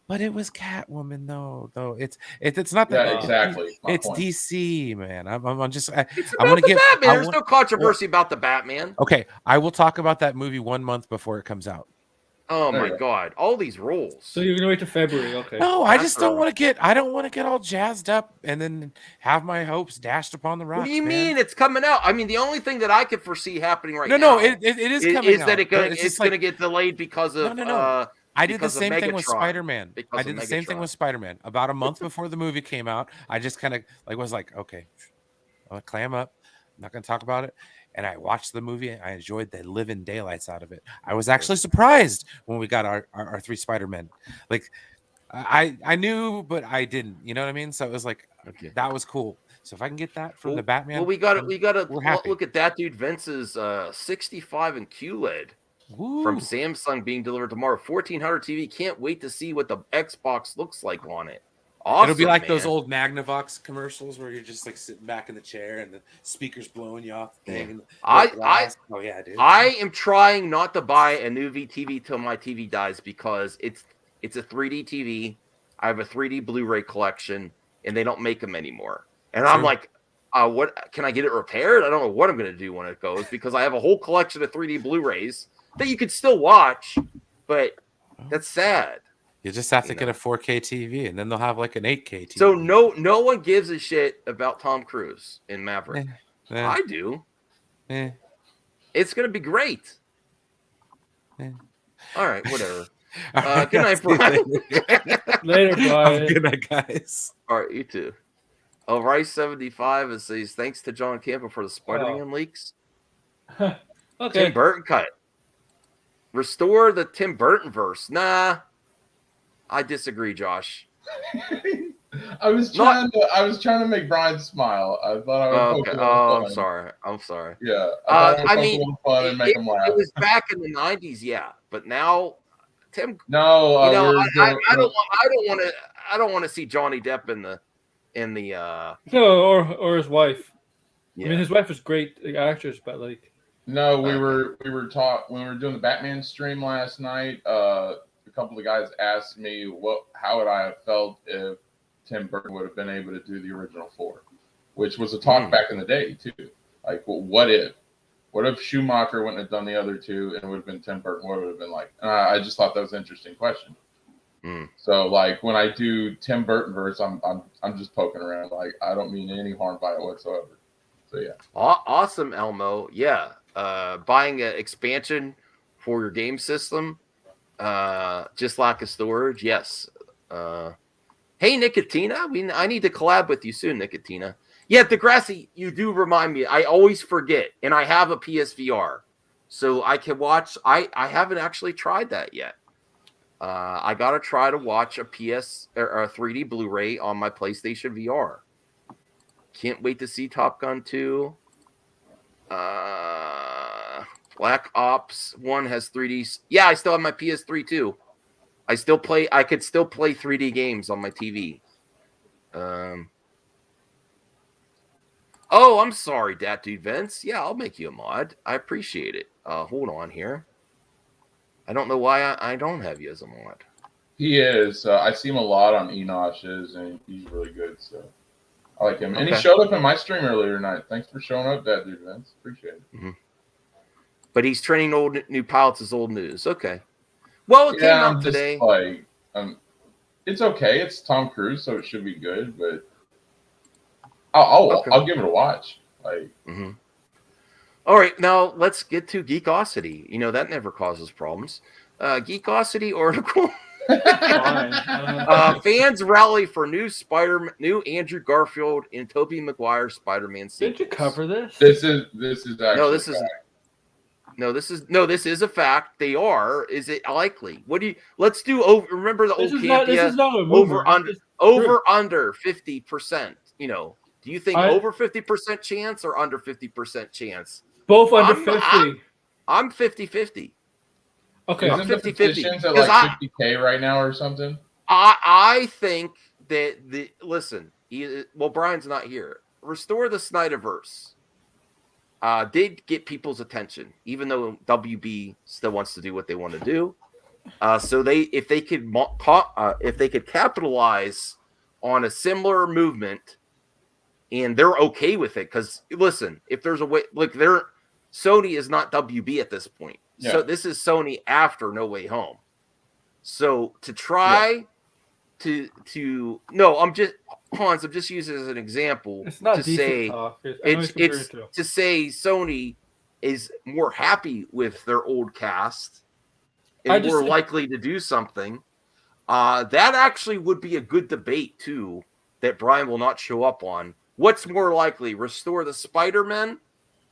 Speaker 8: But it was Catwoman though. It's not that.
Speaker 11: Yeah, exactly.
Speaker 8: It's DC, man. I'm just.
Speaker 2: It's
Speaker 8: I'm
Speaker 2: about
Speaker 8: gonna
Speaker 2: the
Speaker 8: get.
Speaker 2: Batman. There's no controversy about the Batman.
Speaker 8: Okay, I will talk about that movie 1 month before it comes out.
Speaker 2: Oh my God! All these roles.
Speaker 9: So you're gonna wait till February? Okay.
Speaker 8: No, I just don't want to get. I don't want to get all jazzed up and then have my hopes dashed upon the rocks.
Speaker 2: What do you mean it's coming out? I mean, the only thing that I could foresee happening now.
Speaker 8: No, it is coming
Speaker 2: is
Speaker 8: out.
Speaker 2: that it's going to get delayed because of.
Speaker 8: No. I did the same thing with
Speaker 2: Megatron,
Speaker 8: Spider-Man. I did the same thing
Speaker 2: Megatron.
Speaker 8: with Spider-Man. About a month before the movie came out, I just kind of was like, okay, I'll clam up. I'm not going to talk about it. And I watched the movie. And I enjoyed the living daylights out of it. I was actually surprised when we got our 3 Spider-Men. Like, I knew, but I didn't. You know what I mean? So it was like, that was cool. So if I can get that from the Batman,
Speaker 2: well, we got to
Speaker 8: happy.
Speaker 2: look at that dude Vince's 65 and QLED from Samsung being delivered tomorrow. 1400 TV. Can't wait to see what the Xbox looks like on it. Awesome,
Speaker 8: it'll be like
Speaker 2: man.
Speaker 8: those old Magnavox commercials where you're just like sitting back in the chair and the speaker's blowing you off the thing. Oh yeah, dude.
Speaker 2: I am trying not to buy a new TV till my TV dies because it's a 3D TV. I have a 3D Blu-ray collection, and they don't make them anymore. And I'm like, what? Can I get it repaired? I don't know what I'm going to do when it goes because I have a whole collection of 3D Blu-rays that you could still watch, but that's sad.
Speaker 8: You just have to get a 4K TV, and then they'll have like an 8K TV.
Speaker 2: So no one gives a shit about Tom Cruise in Maverick. I do. It's gonna be great. All right, whatever. Good night, Brian.
Speaker 9: Later, Brian.
Speaker 8: Good night, guys.
Speaker 2: All right, you too. Rice 75 says thanks to John Campbell for the Spider-Man leaks.
Speaker 9: Okay.
Speaker 2: Tim Burton cut. Restore the Tim Burton verse. Nah. I disagree, Josh.
Speaker 11: I was trying to make Brian smile. I thought I would poke a little fun.
Speaker 2: I'm sorry.
Speaker 11: Yeah, I mean, a little fun and make him laugh.
Speaker 2: It was back in the '90s, yeah, but now, Tim.
Speaker 11: No,
Speaker 2: I don't want to see Johnny Depp in the.
Speaker 9: No, or his wife.
Speaker 2: Yeah.
Speaker 9: I mean, his wife is great actress, but like.
Speaker 11: No, we were when we were doing the Batman stream last night. A couple of guys asked me how would I have felt if Tim Burton would have been able to do the original 4, which was a talk back in the day too. Like, well, what if Schumacher wouldn't have done the other 2 and it would have been Tim Burton? What would it have been like? And I just thought that was an interesting question. So like when I do Tim Burton verse, I'm just poking around. Like I don't mean any harm by it whatsoever. So yeah.
Speaker 2: Awesome, Elmo. Yeah. Buying an expansion for your game system, just lack of storage. Yes. Hey, Nicotina, I need to collab with you soon, Nicotina. Yeah, Degrassi, you do remind me. I always forget, and I have a PSVR, so I can watch. I haven't actually tried that yet. I gotta try to watch a 3D Blu-ray on my PlayStation VR. Can't wait to see Top Gun 2. Black Ops 1 has 3D. Yeah, I still have my PS3 too. I could still play 3D games on my TV. Oh, I'm sorry, Dat Dude Vince. Yeah, I'll make you a mod. I appreciate it. Hold on here. I don't know why I don't have you as a mod.
Speaker 11: He is. I see him a lot on Enosh's, and he's really good. So I like him. And he showed up in my stream earlier tonight. Thanks for showing up, Dat Dude Vince. Appreciate it.
Speaker 2: Mm-hmm. But he's training new pilots as old news. Okay. Well, it came out today.
Speaker 11: It's okay. It's Tom Cruise, so it should be good. But I'll give it a watch. Like.
Speaker 2: Mm-hmm. All right, now let's get to Geekosity. You know that never causes problems. Geekosity article. Fans rally for new Andrew Garfield and Tobey Maguire Spider-Man sequels.
Speaker 9: Did you cover this?
Speaker 11: This is actually
Speaker 2: this is a fact. They are. Is it likely? Let's do remember the old Campia over under 50%. You know, do you think over 50% chance or under 50% chance?
Speaker 9: Both under 50.
Speaker 2: I'm 50-50.
Speaker 9: Okay.
Speaker 11: I'm 50-50. At like 50K right now or something?
Speaker 2: I think that Brian's not here. Restore the Snyder Verse did get people's attention, even though WB still wants to do what they want to do. So if they could capitalize on a similar movement, and they're okay with it, because listen, if there's a way, Sony is not WB at this point. Yeah. So this is Sony after No Way Home. So to try I'm just using it as an example.
Speaker 9: It's not
Speaker 2: to say to say Sony is more happy with their old cast and more likely to do something. That actually would be a good debate too, that Brian will not show up on. What's more likely, restore the Spider-Man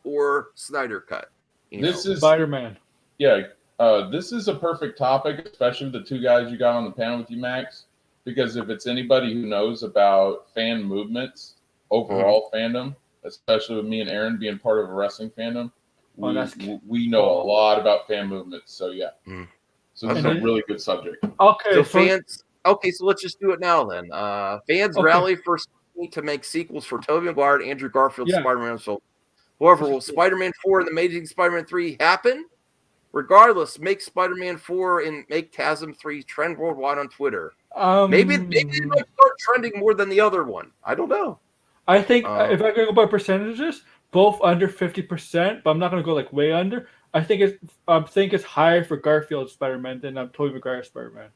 Speaker 2: or Snyder Cut?
Speaker 11: This is
Speaker 9: Spider-Man.
Speaker 11: Yeah, this is a perfect topic, especially with the two guys you got on the panel with you, Max. Because if it's anybody who knows about fan movements, overall fandom, especially with me and Aaron being part of a wrestling fandom, we know a lot about fan movements. So yeah, so this is a really good subject.
Speaker 9: Okay,
Speaker 2: so fans. Okay, so let's just do it now then. Fans rally for to make sequels for Tobey Maguire and Andrew Garfield Spider-Man. So, however, will Spider-Man 4 and the Amazing Spider-Man 3 happen? Regardless, make Spider-Man 4 and make TASM 3 trend worldwide on Twitter. Maybe it might start trending more than the other one. I don't know.
Speaker 9: I think if I go by percentages, both under 50%, but I'm not going to go like way under. I think it's higher for Garfield Spider-Man than Tobey Maguire Spider-Man.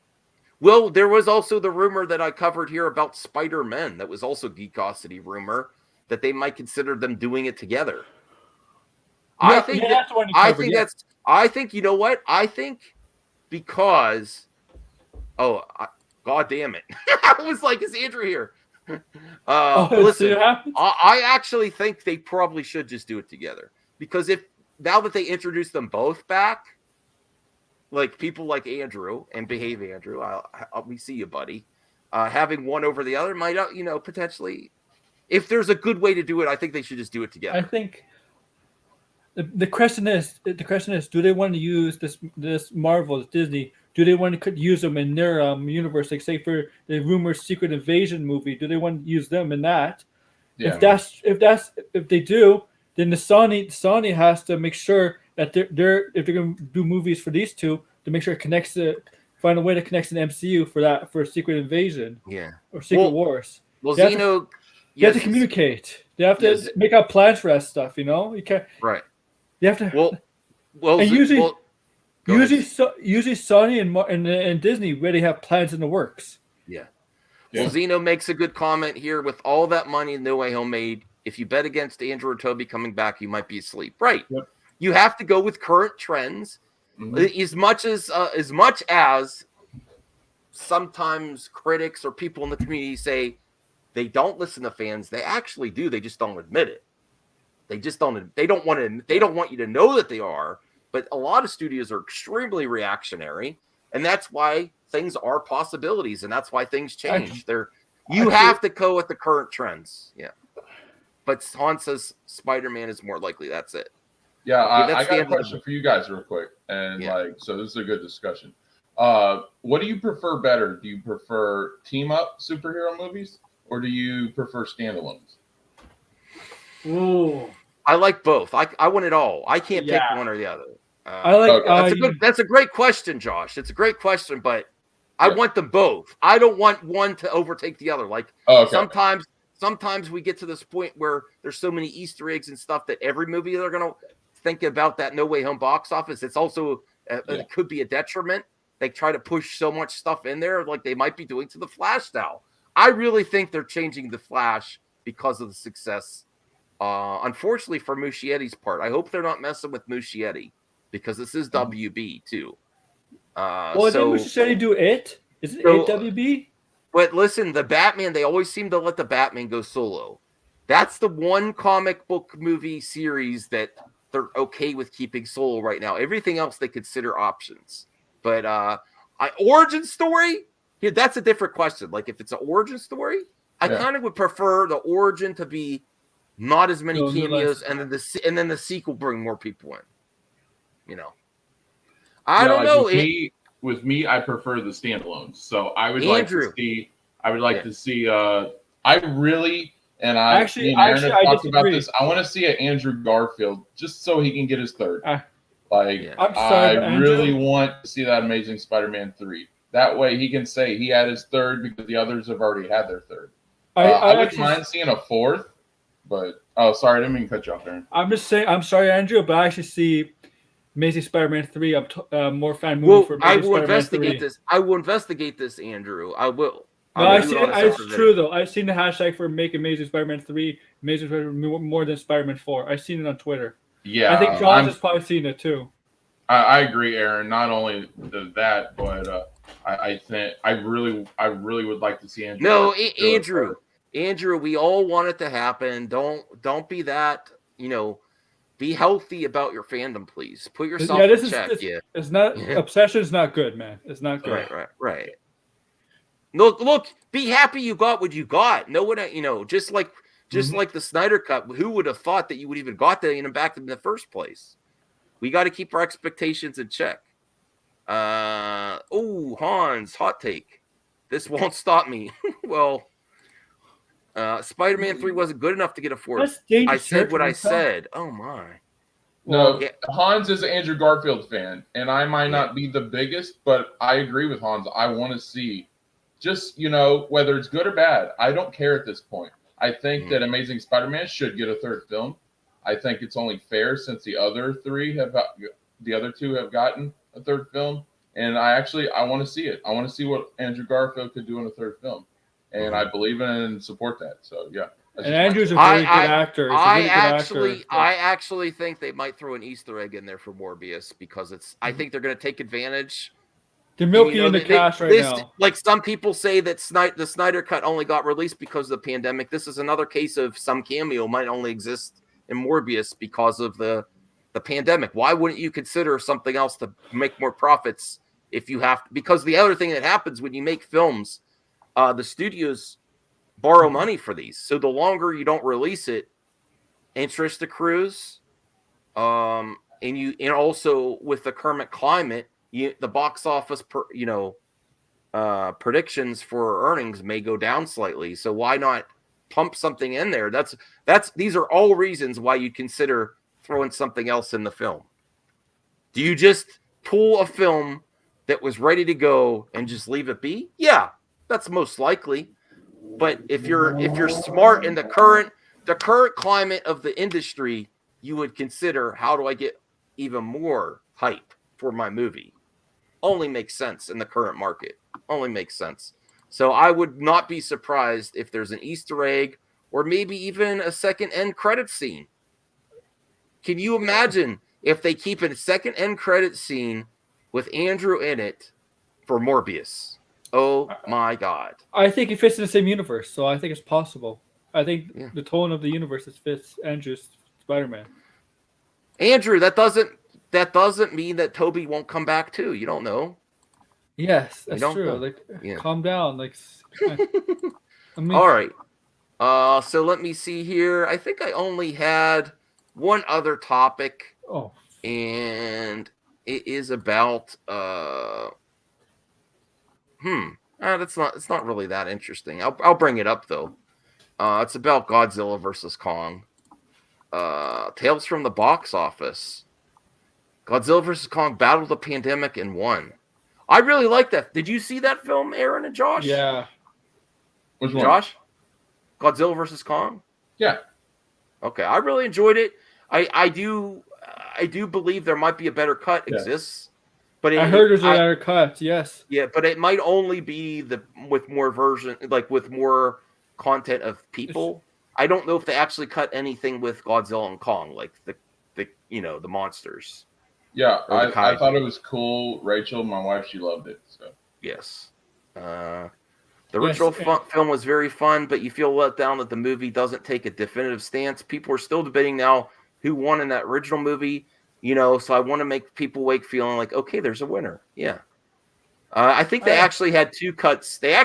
Speaker 2: Well, there was also the rumor that I covered here about Spider-Man. That was also Geekosity rumor that they might consider them doing it together. I think you know what? I think because God damn it. I was like, is Andrew here? Listen, I actually think they probably should just do it together. Because now that they introduced them both back, like people like Andrew and Behave Andrew, we see you, buddy. having one over the other might, potentially. If there's a good way to do it, I think they should just do it together.
Speaker 9: I think the question is, do they want to use this Marvel, Disney? Do they want to use them in their universe? Like, say for the rumored Secret Invasion movie, do they want to use them in that?
Speaker 11: Yeah.
Speaker 9: If they do, then the Sony has to make sure that if they're going to do movies for these two, to make sure it find a way to connect to the MCU for Secret Invasion.
Speaker 2: Yeah.
Speaker 9: Or Secret Wars.
Speaker 2: Well,
Speaker 9: they
Speaker 2: Zeno,
Speaker 9: have to communicate. They have to make out plans for that stuff. You can't.
Speaker 2: Right.
Speaker 9: You have to.
Speaker 2: Well,
Speaker 9: and usually
Speaker 2: usually
Speaker 9: Sony and Disney really have plans in the works.
Speaker 2: Yeah. Well, Zeno makes a good comment here. With all that money No Way Home made, if you bet against Andrew or Toby coming back, you might be asleep. Right.
Speaker 11: Yep.
Speaker 2: You have to go with current trends. Mm-hmm. As much as sometimes critics or people in the community say they don't listen to fans, they actually do. They just don't admit it. They just don't. They don't want you to know that they are. But a lot of studios are extremely reactionary, and that's why things are possibilities, and that's why things change. You have to go with the current trends. Yeah. But Han says Spider-Man is more likely. That's it.
Speaker 11: Yeah, I got a question for you guys real quick. And so this is a good discussion. What do you prefer better? Do you prefer team-up superhero movies, or do you prefer standalones?
Speaker 9: Ooh.
Speaker 2: I like both. I want it all. I can't pick one or the other. That's a great question, Josh. It's a great question, but I want them both. I don't want one to overtake the other. Like sometimes we get to this point where there's so many Easter eggs and stuff that every movie they're going to think about that No Way Home box office. It's also it could be a detriment. They try to push so much stuff in there, like they might be doing to the Flash now. I really think they're changing the Flash because of the success. Unfortunately for Muschietti's part, I hope they're not messing with Muschietti because this is WB too.
Speaker 9: Didn't Muschietti do it? Is it WB?
Speaker 2: But listen, the Batman, they always seem to let the Batman go solo. That's the one comic book movie series that they're okay with keeping solo right now. Everything else they consider options. But origin story, that's a different question. Like if it's an origin story, I kind of would prefer the origin to be not as many cameos, and then the sequel bring more people in. I don't know.
Speaker 11: With me, I prefer the standalones. So I would like to see. I would like to see. I really and I
Speaker 9: actually
Speaker 11: have talked about this. I want to see an Andrew Garfield just so he can get his third. I really want to see that Amazing Spider-Man 3. That way he can say he had his third because the others have already had their third. I wouldn't mind seeing a fourth, but sorry, I didn't mean to cut you off there.
Speaker 9: I'm just saying, I'm sorry, Andrew, but I actually see Amazing Spider-Man 3. I'm more fan movie for Amazing Spider-Man 3.
Speaker 2: I will investigate this, Andrew. I will.
Speaker 9: No, it's true though. I've seen the hashtag for Make Amazing Spider-Man 3, Amazing Spider-Man more than Spider-Man 4. I've seen it on Twitter.
Speaker 11: Yeah,
Speaker 9: I think John has probably seen it too.
Speaker 11: I agree, Aaron. Not only that, but I think I really would like to see Andrew.
Speaker 2: No, Andrew, we all want it to happen. Don't be that. Be healthy about your fandom, please. Put yourself in check.
Speaker 9: It's not obsession is not good, man. It's not good.
Speaker 2: Right. Look. Be happy you got what you got. No one, just like the Snyder Cut. Who would have thought that you would even got that back in the first place? We got to keep our expectations in check. Hans, hot take. This won't stop me. Well, Spider-Man 3 wasn't good enough to get a fourth. I said what I said. Oh my.
Speaker 11: No, Hans is an Andrew Garfield fan, and I might not be the biggest, but I agree with Hans. I want to see, just whether it's good or bad, I don't care at this point. I think that Amazing Spider-Man should get a third film. I think it's only fair since the other two have gotten a third film, and I want to see it. I want to see what Andrew Garfield could do in a third film, and I believe in and support that. So yeah.
Speaker 9: And Andrew's a very good actor.
Speaker 2: I actually think they might throw an Easter egg in there for Morbius because I think they're going to take advantage.
Speaker 9: They're milking in the cash right now.
Speaker 2: Like some people say that the Snyder Cut only got released because of the pandemic. This is another case of some cameo might only exist in Morbius because of the pandemic. Why wouldn't you consider something else to make more profits if you have to? Because the other thing that happens when you make films, the studios borrow money for these. So the longer you don't release it, interest accrues. And also with the current climate, the box office predictions for earnings may go down slightly. So why not pump something in there? These are all reasons why you consider throwing something else in the film. Do you just pull a film that was ready to go and just leave it be? Yeah, that's most likely. But if you're smart in the current climate of the industry, you would consider, how do I get even more hype for my movie? Only makes sense in the current market. Only makes sense. So I would not be surprised if there's an Easter egg or maybe even a second end credit scene. Can you imagine if they keep a second end credit scene with Andrew in it for Morbius? Oh my God.
Speaker 9: I think it fits in the same universe, so I think it's possible. I think the tone of the universe fits Andrew's Spider-Man.
Speaker 2: Andrew, that doesn't mean that Toby won't come back too. You don't know.
Speaker 9: Yes, that's true. Calm down.
Speaker 2: All right. So let me see here. I think I only had one other topic.
Speaker 9: Oh.
Speaker 2: And it is about it's not really that interesting. I'll bring it up though. It's about Godzilla versus Kong. Tales from the box office. Godzilla versus Kong battled the pandemic and won. I really like that. Did you see that film, Aaron and Josh?
Speaker 9: Yeah.
Speaker 11: Which one?
Speaker 2: Josh? Godzilla versus Kong?
Speaker 11: Yeah.
Speaker 2: Okay, I really enjoyed it. I do believe there might be a better cut exists. But
Speaker 9: I heard there's a better cut, yes.
Speaker 2: Yeah, but it might only be with more content of people. I don't know if they actually cut anything with Godzilla and Kong, like the monsters.
Speaker 11: Yeah, I thought it was cool. Rachel, my wife, she loved it. So
Speaker 2: yes, the original film was very fun, but you feel let down that the movie doesn't take a definitive stance. People are still debating now who won in that original movie. So I want to make people awake feeling like, okay, there's a winner. Yeah, I think they actually had two cuts. I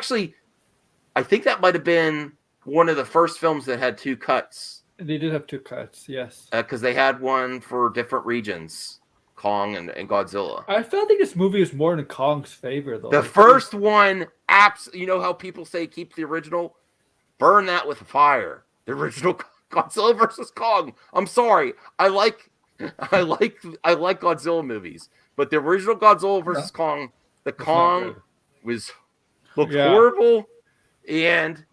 Speaker 2: think that might have been one of the first films that had two cuts.
Speaker 9: They did have two cuts, yes.
Speaker 2: Because they had one for different regions, Kong and Godzilla.
Speaker 9: I felt like this movie is more in Kong's favor, though.
Speaker 2: The first one, you know how people say keep the original? Burn that with fire. The original Godzilla versus Kong. I'm sorry. I like Godzilla movies, but the original Godzilla versus Kong, the Kong looked horrible, and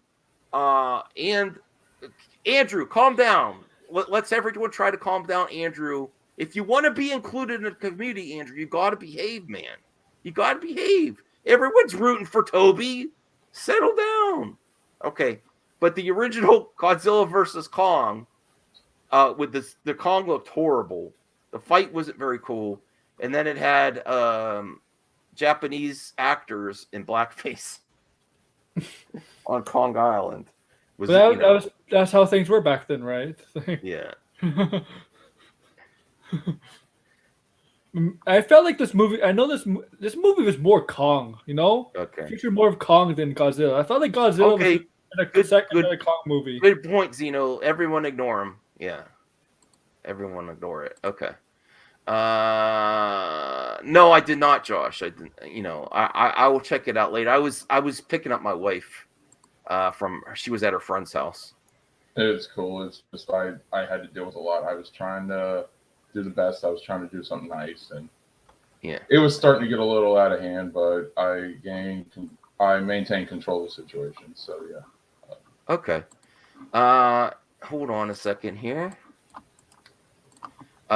Speaker 2: Andrew, calm down. Let's everyone try to calm down, Andrew. If you want to be included in the community, Andrew, you got to behave, man. You got to behave. Everyone's rooting for Toby. Settle down. Okay, but the original Godzilla versus Kong, with the Kong looked horrible. The fight wasn't very cool, and then it had Japanese actors in blackface on Kong Island.
Speaker 9: That's how things were back then, right?
Speaker 2: Yeah.
Speaker 9: I felt like this movie. I know this movie was more Kong.
Speaker 2: Okay.
Speaker 9: Featured more of Kong than Godzilla. I felt like Godzilla was a Kong movie.
Speaker 2: Good point, Zeno. Everyone ignore him. Yeah. Everyone ignore it. Okay. No, I did not, Josh. I didn't. I will check it out later. I was picking up my wife. She was at her friend's house.
Speaker 11: It's cool. It's just I had to deal with a lot. I was trying to do the best. I was trying to do something nice, and it was starting to get a little out of hand. But I maintained control of the situation. So yeah.
Speaker 2: Okay. Hold on a second here.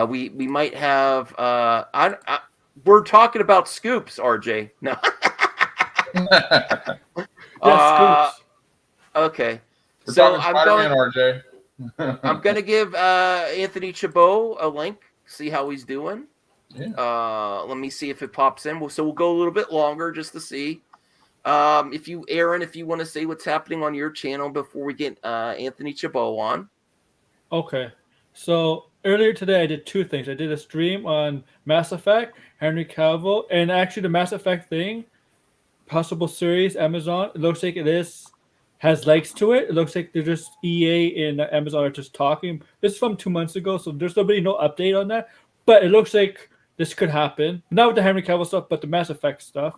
Speaker 2: We might have. We're talking about scoops, RJ. No.
Speaker 9: Scoops.
Speaker 2: Okay.
Speaker 11: We're
Speaker 2: so
Speaker 11: RJ.
Speaker 2: I'm going to give Anthony Chabot a link, see how he's doing.
Speaker 11: Yeah.
Speaker 2: Let me see if it pops in. So we'll go a little bit longer just to see. Aaron, if you want to say what's happening on your channel before we get Anthony Chabot on.
Speaker 9: Okay. So earlier today, I did two things. I did a stream on Mass Effect, Henry Cavill, and actually the Mass Effect thing possible series, Amazon. It looks like has legs to it. It looks like they're just EA and Amazon are just talking. This is from 2 months ago, so there's really no update on that. But it looks like this could happen. Not with the Henry Cavill stuff, but the Mass Effect stuff.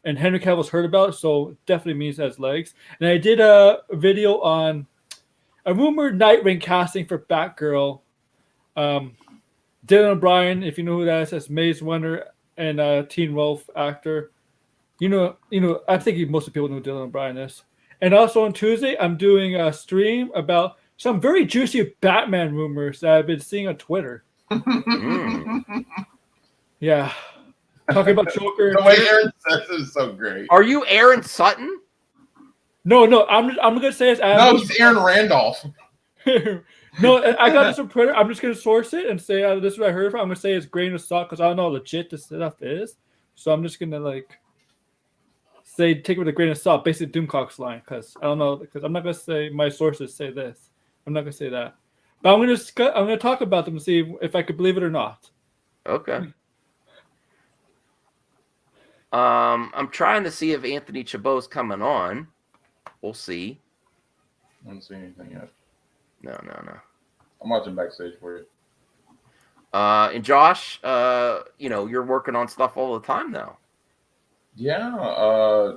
Speaker 9: And Henry Cavill's heard about it, so it definitely means it has legs. And I did a video on a rumored Nightwing casting for Batgirl. Dylan O'Brien, if you know who that is, as Maze Runner and Teen Wolf actor. You know. I think most of the people know who Dylan O'Brien is. And also on Tuesday, I'm doing a stream about some very juicy Batman rumors that I've been seeing on Twitter. Yeah. Talking about Joker.
Speaker 11: The way Aaron says it is so great.
Speaker 2: Are you Aaron Sutton?
Speaker 9: No. I'm gonna say it's
Speaker 11: no, he's Aaron Randolph.
Speaker 9: No, I got this from Twitter. I'm just gonna source it and say this is what I heard from. I'm gonna say it's grain of salt because I don't know how legit this stuff is. So I'm just gonna say take it with a grain of salt, basically Doomcock's line, because I don't know, because I'm not gonna say my sources say this. I'm not gonna say that, but I'm gonna talk about them and see if I could believe it or not.
Speaker 2: Okay. I'm trying to see if Anthony Chabot's coming on. We'll see.
Speaker 11: I haven't seen anything yet.
Speaker 2: No.
Speaker 11: I'm watching backstage for you.
Speaker 2: And Josh, you're working on stuff all the time now.
Speaker 11: Yeah.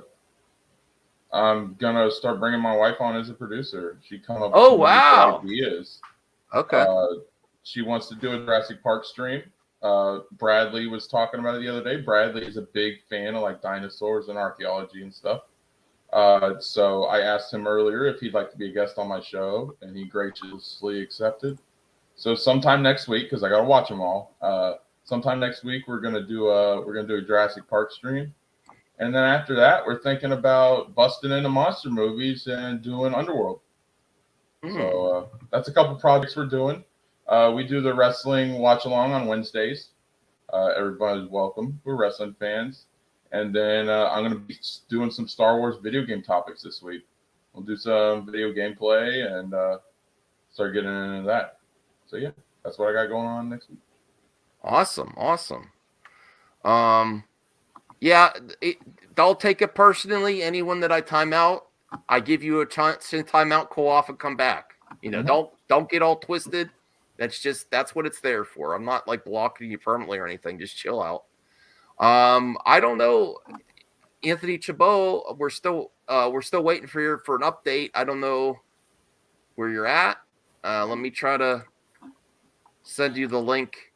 Speaker 11: I'm gonna start bringing my wife on as a producer. She come up with
Speaker 2: Oh,
Speaker 11: some
Speaker 2: wow.
Speaker 11: ideas.
Speaker 2: Okay.
Speaker 11: She wants to do a Jurassic Park stream. Bradley was talking about it the other day. Bradley is a big fan of dinosaurs and archaeology and stuff. So I asked him earlier if he'd like to be a guest on my show, and he graciously accepted. So sometime next week, because I gotta watch them all. Sometime next week we're gonna do a Jurassic Park stream, and then after that we're thinking about busting into monster movies and doing Underworld. So that's a couple projects we're doing. We do the wrestling watch along on Wednesdays. Everybody's welcome. We're wrestling fans. And then I'm going to be doing some Star Wars video game topics this week. We'll do some video gameplay and start getting into that. So yeah, that's what I got going on next week.
Speaker 2: Awesome. Don't take it personally. Anyone that I time out, I give you a chance to time out, cool off, and come back. Don't get all twisted. That's what it's there for. I'm not blocking you permanently or anything. Just chill out. I don't know, Anthony Chabot. We're still waiting for an update. I don't know where you're at. Let me try to send you the link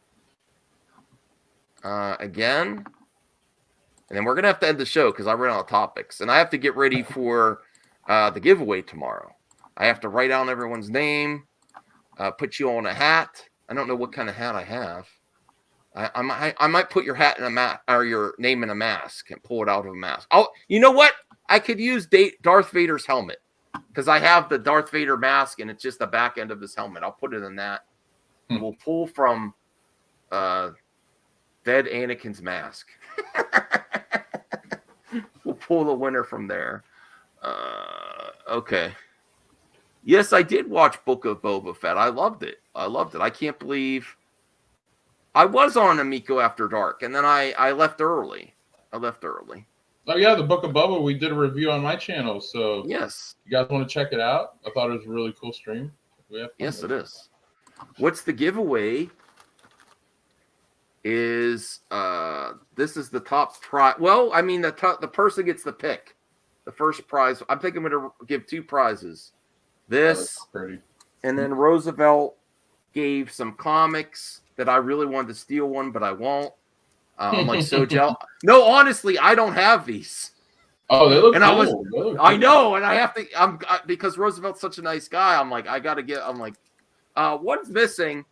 Speaker 2: again, and then we're gonna have to end the show because I ran out of topics, and I have to get ready for the giveaway tomorrow. I have to write down everyone's name, put you on a hat. I don't know what kind of hat I have. I might put your hat in a mask or your name in a mask and pull it out of a mask. Oh, you know what? I could use Darth Vader's helmet because I have the Darth Vader mask and it's just the back end of his helmet. I'll put it in that. We'll pull from dead Anakin's mask. We'll pull the winner from there. Okay. Yes, I did watch Book of Boba Fett. I loved it. I can't believe I was on Amico After Dark, and then I left early.
Speaker 11: Oh yeah, the Book of Boba. We did a review on my channel, so
Speaker 2: yes,
Speaker 11: you guys want to check it out? I thought it was a really cool stream.
Speaker 2: Yes, it is. What's the giveaway? Is this is the top prize? Well, I mean the person gets the pick. The first prize. I'm thinking I'm going to give two prizes. This, and then Roosevelt gave some comics that I really wanted to steal one, but I won't. I'm like so jealous. No, honestly, I don't have these.
Speaker 11: Oh, they look
Speaker 2: and
Speaker 11: cool.
Speaker 2: I know, and I have to. Because Roosevelt's such a nice guy. I'm like, I got to get. I'm like, what's missing?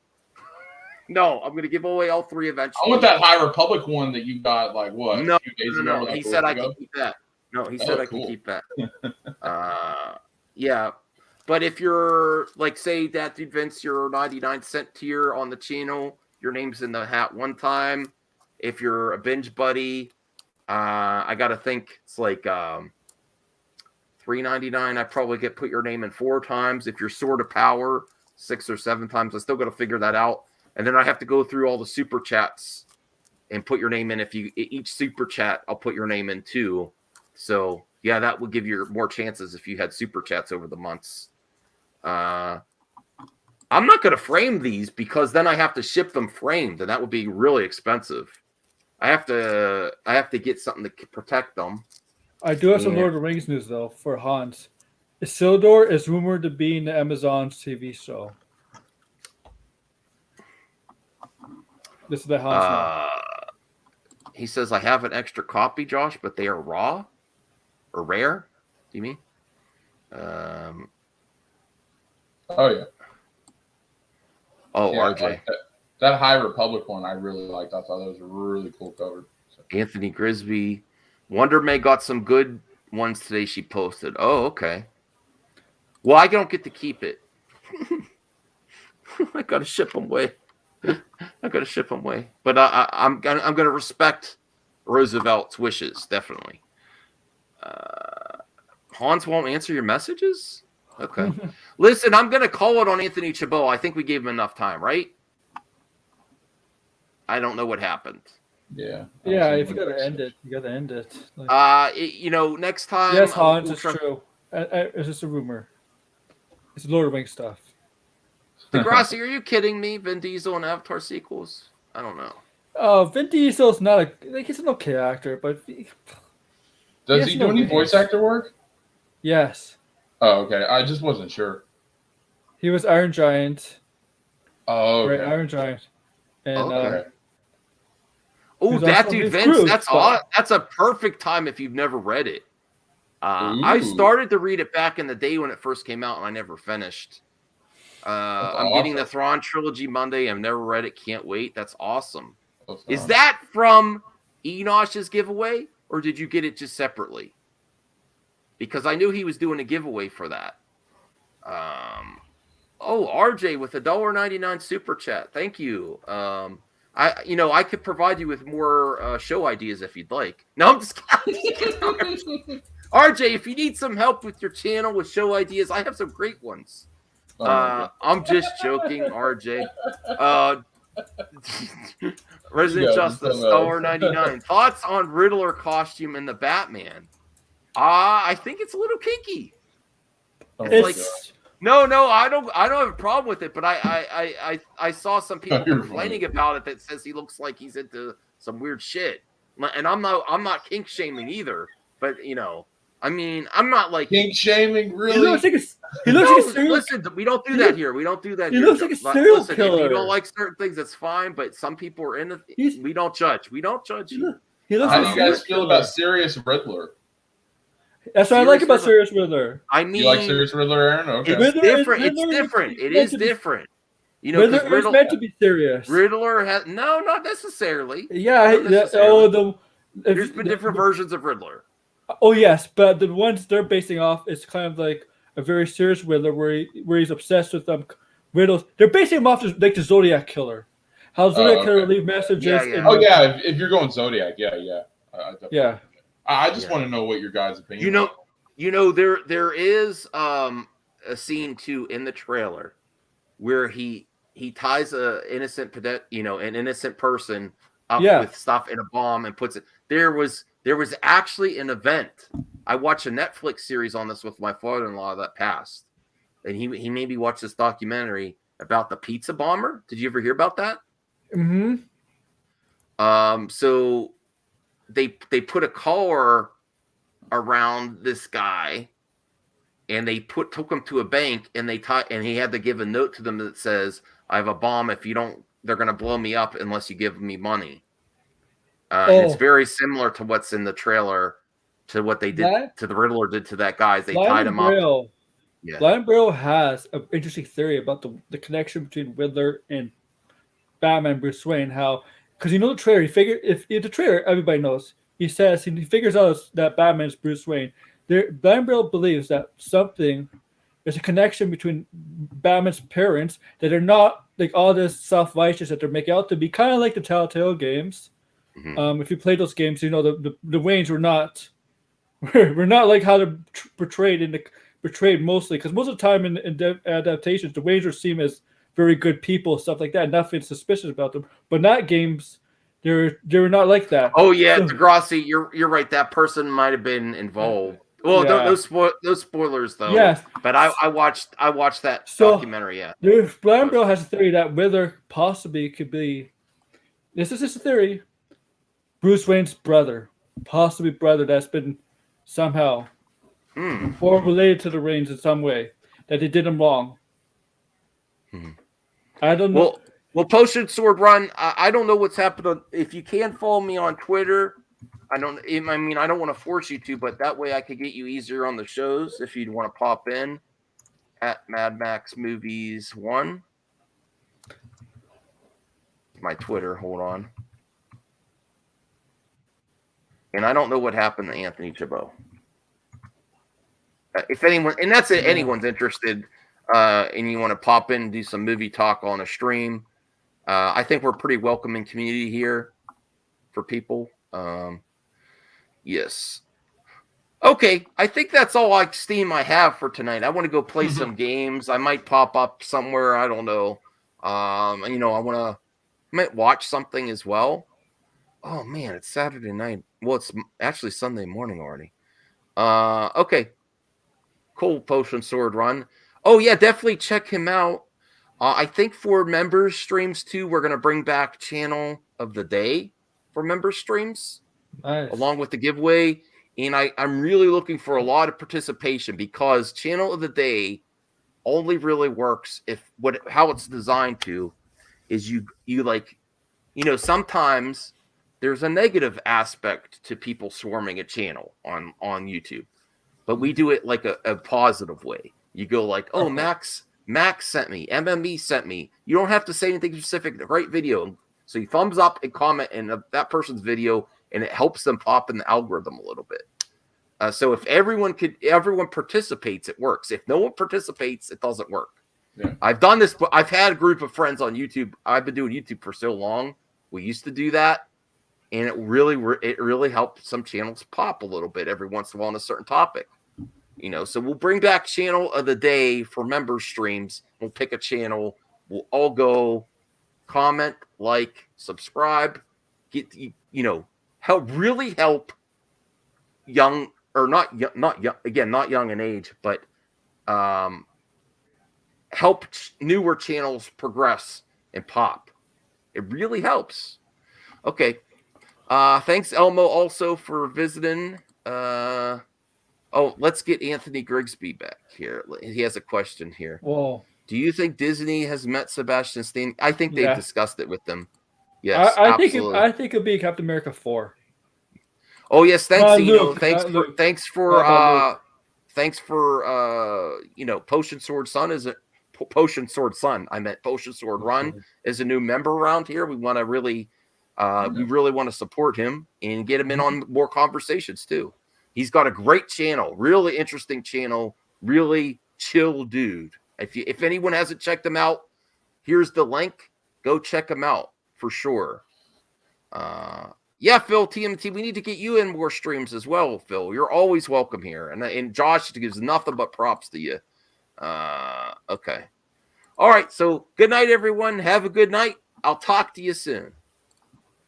Speaker 2: No, I'm going to give away all three eventually.
Speaker 11: I want that High Republic one that you got. Like what?
Speaker 2: No,
Speaker 11: a few days ago,
Speaker 2: he said I can keep that. No, he said I can keep that. Yeah. But if you're say that dude Vince, you're 99-cent tier on the channel, your name's in the hat one time. If you're a binge buddy, I gotta think it's $3.99. I probably put your name in 4 times. If you're Sword of Power, 6 or 7 times. I still gotta figure that out. And then I have to go through all the super chats and put your name in. If you each super chat, I'll put your name in too. So yeah, that would give you more chances if you had super chats over the months. I'm not going to frame these because then I have to ship them framed, and that would be really expensive. I have to get something to protect them.
Speaker 9: I do have some Lord of the Rings news though for Hans. Isildur is rumored to be in the Amazon's TV show. This is the Hans.
Speaker 2: He says, I have an extra copy, Josh, but they are raw or rare. Do you mean?
Speaker 11: Oh, yeah.
Speaker 2: Oh,
Speaker 11: Yeah,
Speaker 2: RJ.
Speaker 11: like that High Republic one I really liked. I thought that was a really cool cover. So.
Speaker 2: Anthony Grisby. Wonder May got some good ones today she posted. Oh, okay. Well, I don't get to keep it. I got to ship them away. But I'm gonna respect Roosevelt's wishes, definitely. Hans won't answer your messages? Okay. Listen, I'm gonna call it on Anthony Chabot. I think we gave him enough time, right? I don't know what happened.
Speaker 11: Yeah.
Speaker 9: Yeah, if you gotta end it, you gotta end it. Like,
Speaker 2: Next time.
Speaker 9: yes, Hans,
Speaker 2: we'll
Speaker 9: it's
Speaker 2: try-
Speaker 9: true. It's just a rumor. It's Lord of the Rings stuff.
Speaker 2: Degrassi, are you kidding me? Vin Diesel and Avatar sequels? I don't know.
Speaker 9: Vin Diesel's not he's an okay actor, but
Speaker 11: Does he do any voice actor work?
Speaker 9: Yes.
Speaker 11: Oh, okay. I just wasn't sure.
Speaker 9: He was Iron Giant.
Speaker 11: Oh, okay.
Speaker 9: Right, Iron Giant. And
Speaker 11: Okay.
Speaker 2: Oh,
Speaker 9: he's
Speaker 2: that
Speaker 9: also
Speaker 2: dude,
Speaker 9: Miss
Speaker 2: Vince,
Speaker 9: Cruz,
Speaker 2: that's a perfect time if you've never read it. I
Speaker 11: Ooh.
Speaker 2: started to read it back in the day when it first came out, and I never finished. I'm getting the Thrawn trilogy Monday. I've never read it. Can't wait. That's awesome. Is that from Enosh's giveaway, or did you get it just separately? Because I knew he was doing a giveaway for that. RJ with a $1.99 super chat. Thank you. I could provide you with more show ideas if you'd like. No, I'm just kidding. RJ, if you need some help with your channel with show ideas, I have some great ones. I'm just joking, RJ. Resident Justice, $1.99. Thoughts on Riddler costume in the Batman? I think it's a little kinky. No, I don't have a problem with it, but I saw some people complaining about it that says he looks like he's into some weird shit. And I'm not kink shaming either, but I'm not like
Speaker 11: kink shaming. Really?
Speaker 9: He looks like a serial.
Speaker 2: Listen, we don't do that here. We don't do that.
Speaker 9: He looks like a serial killer.
Speaker 2: If you don't like certain things, that's fine. But some people are in it. We don't judge. We don't judge you.
Speaker 11: How do you guys feel about Sirius Riddler?
Speaker 9: That's what I like about Sirius Riddler.
Speaker 2: I mean,
Speaker 11: you like Sirius Riddler, Aaron? Okay.
Speaker 2: It's different. It's different. It is different.
Speaker 9: Riddler is meant to be serious.
Speaker 2: Riddler has not necessarily.
Speaker 9: Yeah.
Speaker 2: There's been different versions of Riddler.
Speaker 9: Oh yes, but the ones they're basing off is kind of like a very serious Riddler, where he's obsessed with riddles. They're basing him off like the Zodiac Killer. How Zodiac Killer leave messages.
Speaker 11: Yeah. If you're going Zodiac, yeah.
Speaker 9: Yeah.
Speaker 11: I just want to know what your guys' opinion.
Speaker 2: There is a scene too in the trailer where he ties an innocent person up with stuff in a bomb and puts it. There was actually an event. I watched a Netflix series on this with my father-in-law that passed, and he made me watch this documentary about the pizza bomber. Did you ever hear about that?
Speaker 9: Mm-hmm.
Speaker 2: So they put a collar around this guy, and they took him to a bank, and he had to give a note to them that says, "I have a bomb. If you don't, they're gonna blow me up unless you give me money." And it's very similar to what's in the trailer, to what they did to the Riddler did to that guy. They tied him up. Yeah.
Speaker 9: Lion Braille has an interesting theory about the connection between Riddler and Batman Bruce Wayne. How, because the trailer, if the trailer, everybody knows. He says he figures out that Batman's Bruce Wayne. Lion Braille believes that there's a connection between Batman's parents, that they're not like all this self-righteous that they're making out to be, kind of like the Telltale games. Mm-hmm. If you play those games, the Waynes were not like how they're portrayed mostly, because most of the time in adaptations, the Waynes are seen as very good people, stuff like that. Nothing suspicious about them. But not games, They're not like that.
Speaker 2: Oh yeah,
Speaker 9: So-
Speaker 2: Degrassi, you're right. That person might have been involved. Well,
Speaker 9: Yeah.
Speaker 2: no spoilers though.
Speaker 9: Yes.
Speaker 2: But I watched that
Speaker 9: So-
Speaker 2: documentary. Yeah.
Speaker 9: There's Blambo has a theory that Wither possibly could be. This is just a theory. Bruce Wayne's brother, possibly brother that's been somehow or related to the Reigns in some way that they did him wrong. I don't know.
Speaker 2: Well, Potion Sword Run. I don't know what's happened. If you can follow me on Twitter, I don't want to force you to, but that way I could get you easier on the shows if you'd want to pop in at Mad Max Movies 1. My Twitter, hold on. And I don't know what happened to Anthony Chabot. If anyone, and that's it, anyone's interested, and you want to pop in and do some movie talk on a stream, I think we're a pretty welcoming community here for people. Yes. Okay, I think that's all Steam I have for tonight. I want to go play some games. I might pop up somewhere. I don't know. I might watch something as well. Oh man, it's Saturday night. Well, it's actually Sunday morning already. Okay. Cool, Potion Sword Run. Oh yeah, definitely check him out. I think for members streams too, we're gonna bring back Channel of the Day for member streams, along with the giveaway. And I'm really looking for a lot of participation because Channel of the Day only really works if how it's designed to is you sometimes there's a negative aspect to people swarming a channel on YouTube, but we do it like a positive way. You go like, oh, Max sent me, MME sent me. You don't have to say anything specific. Great video. So you thumbs up and comment in that person's video, and it helps them pop in the algorithm a little bit. So if everyone participates, it works. If no one participates, it doesn't work.
Speaker 11: Yeah.
Speaker 2: I've done this, but I've had a group of friends on YouTube. I've been doing YouTube for so long. We used to do that, and it really helped some channels pop a little bit every once in a while on a certain topic. So we'll bring back Channel of the Day for member streams. We'll pick a channel. We'll all go comment, like, subscribe, help young or not young in age, but help newer channels progress and pop. It really helps. Okay. Thanks, Elmo, also for visiting. Let's get Anthony Grigsby back here. He has a question here.
Speaker 9: Whoa.
Speaker 2: Do you think Disney has met Sebastian Stan? I think they've discussed it with them. Yes,
Speaker 9: I
Speaker 2: absolutely.
Speaker 9: think it'd be Captain America 4.
Speaker 2: Oh yes, thanks,
Speaker 9: Luke,
Speaker 2: thanks for Potion Sword Sun is a Potion Sword Sun. I meant Potion Sword Run is a new member around here. We want to really want to support him and get him in on more conversations too. He's got a great channel, really interesting channel, really chill dude. If anyone hasn't checked him out, here's the link. Go check him out for sure. Yeah, Phil, TMT, we need to get you in more streams as well, Phil. You're always welcome here. And Josh gives nothing but props to you. Okay. All right, so good night, everyone. Have a good night. I'll talk to you soon.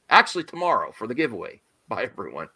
Speaker 2: Actually, tomorrow for the giveaway. Bye, everyone.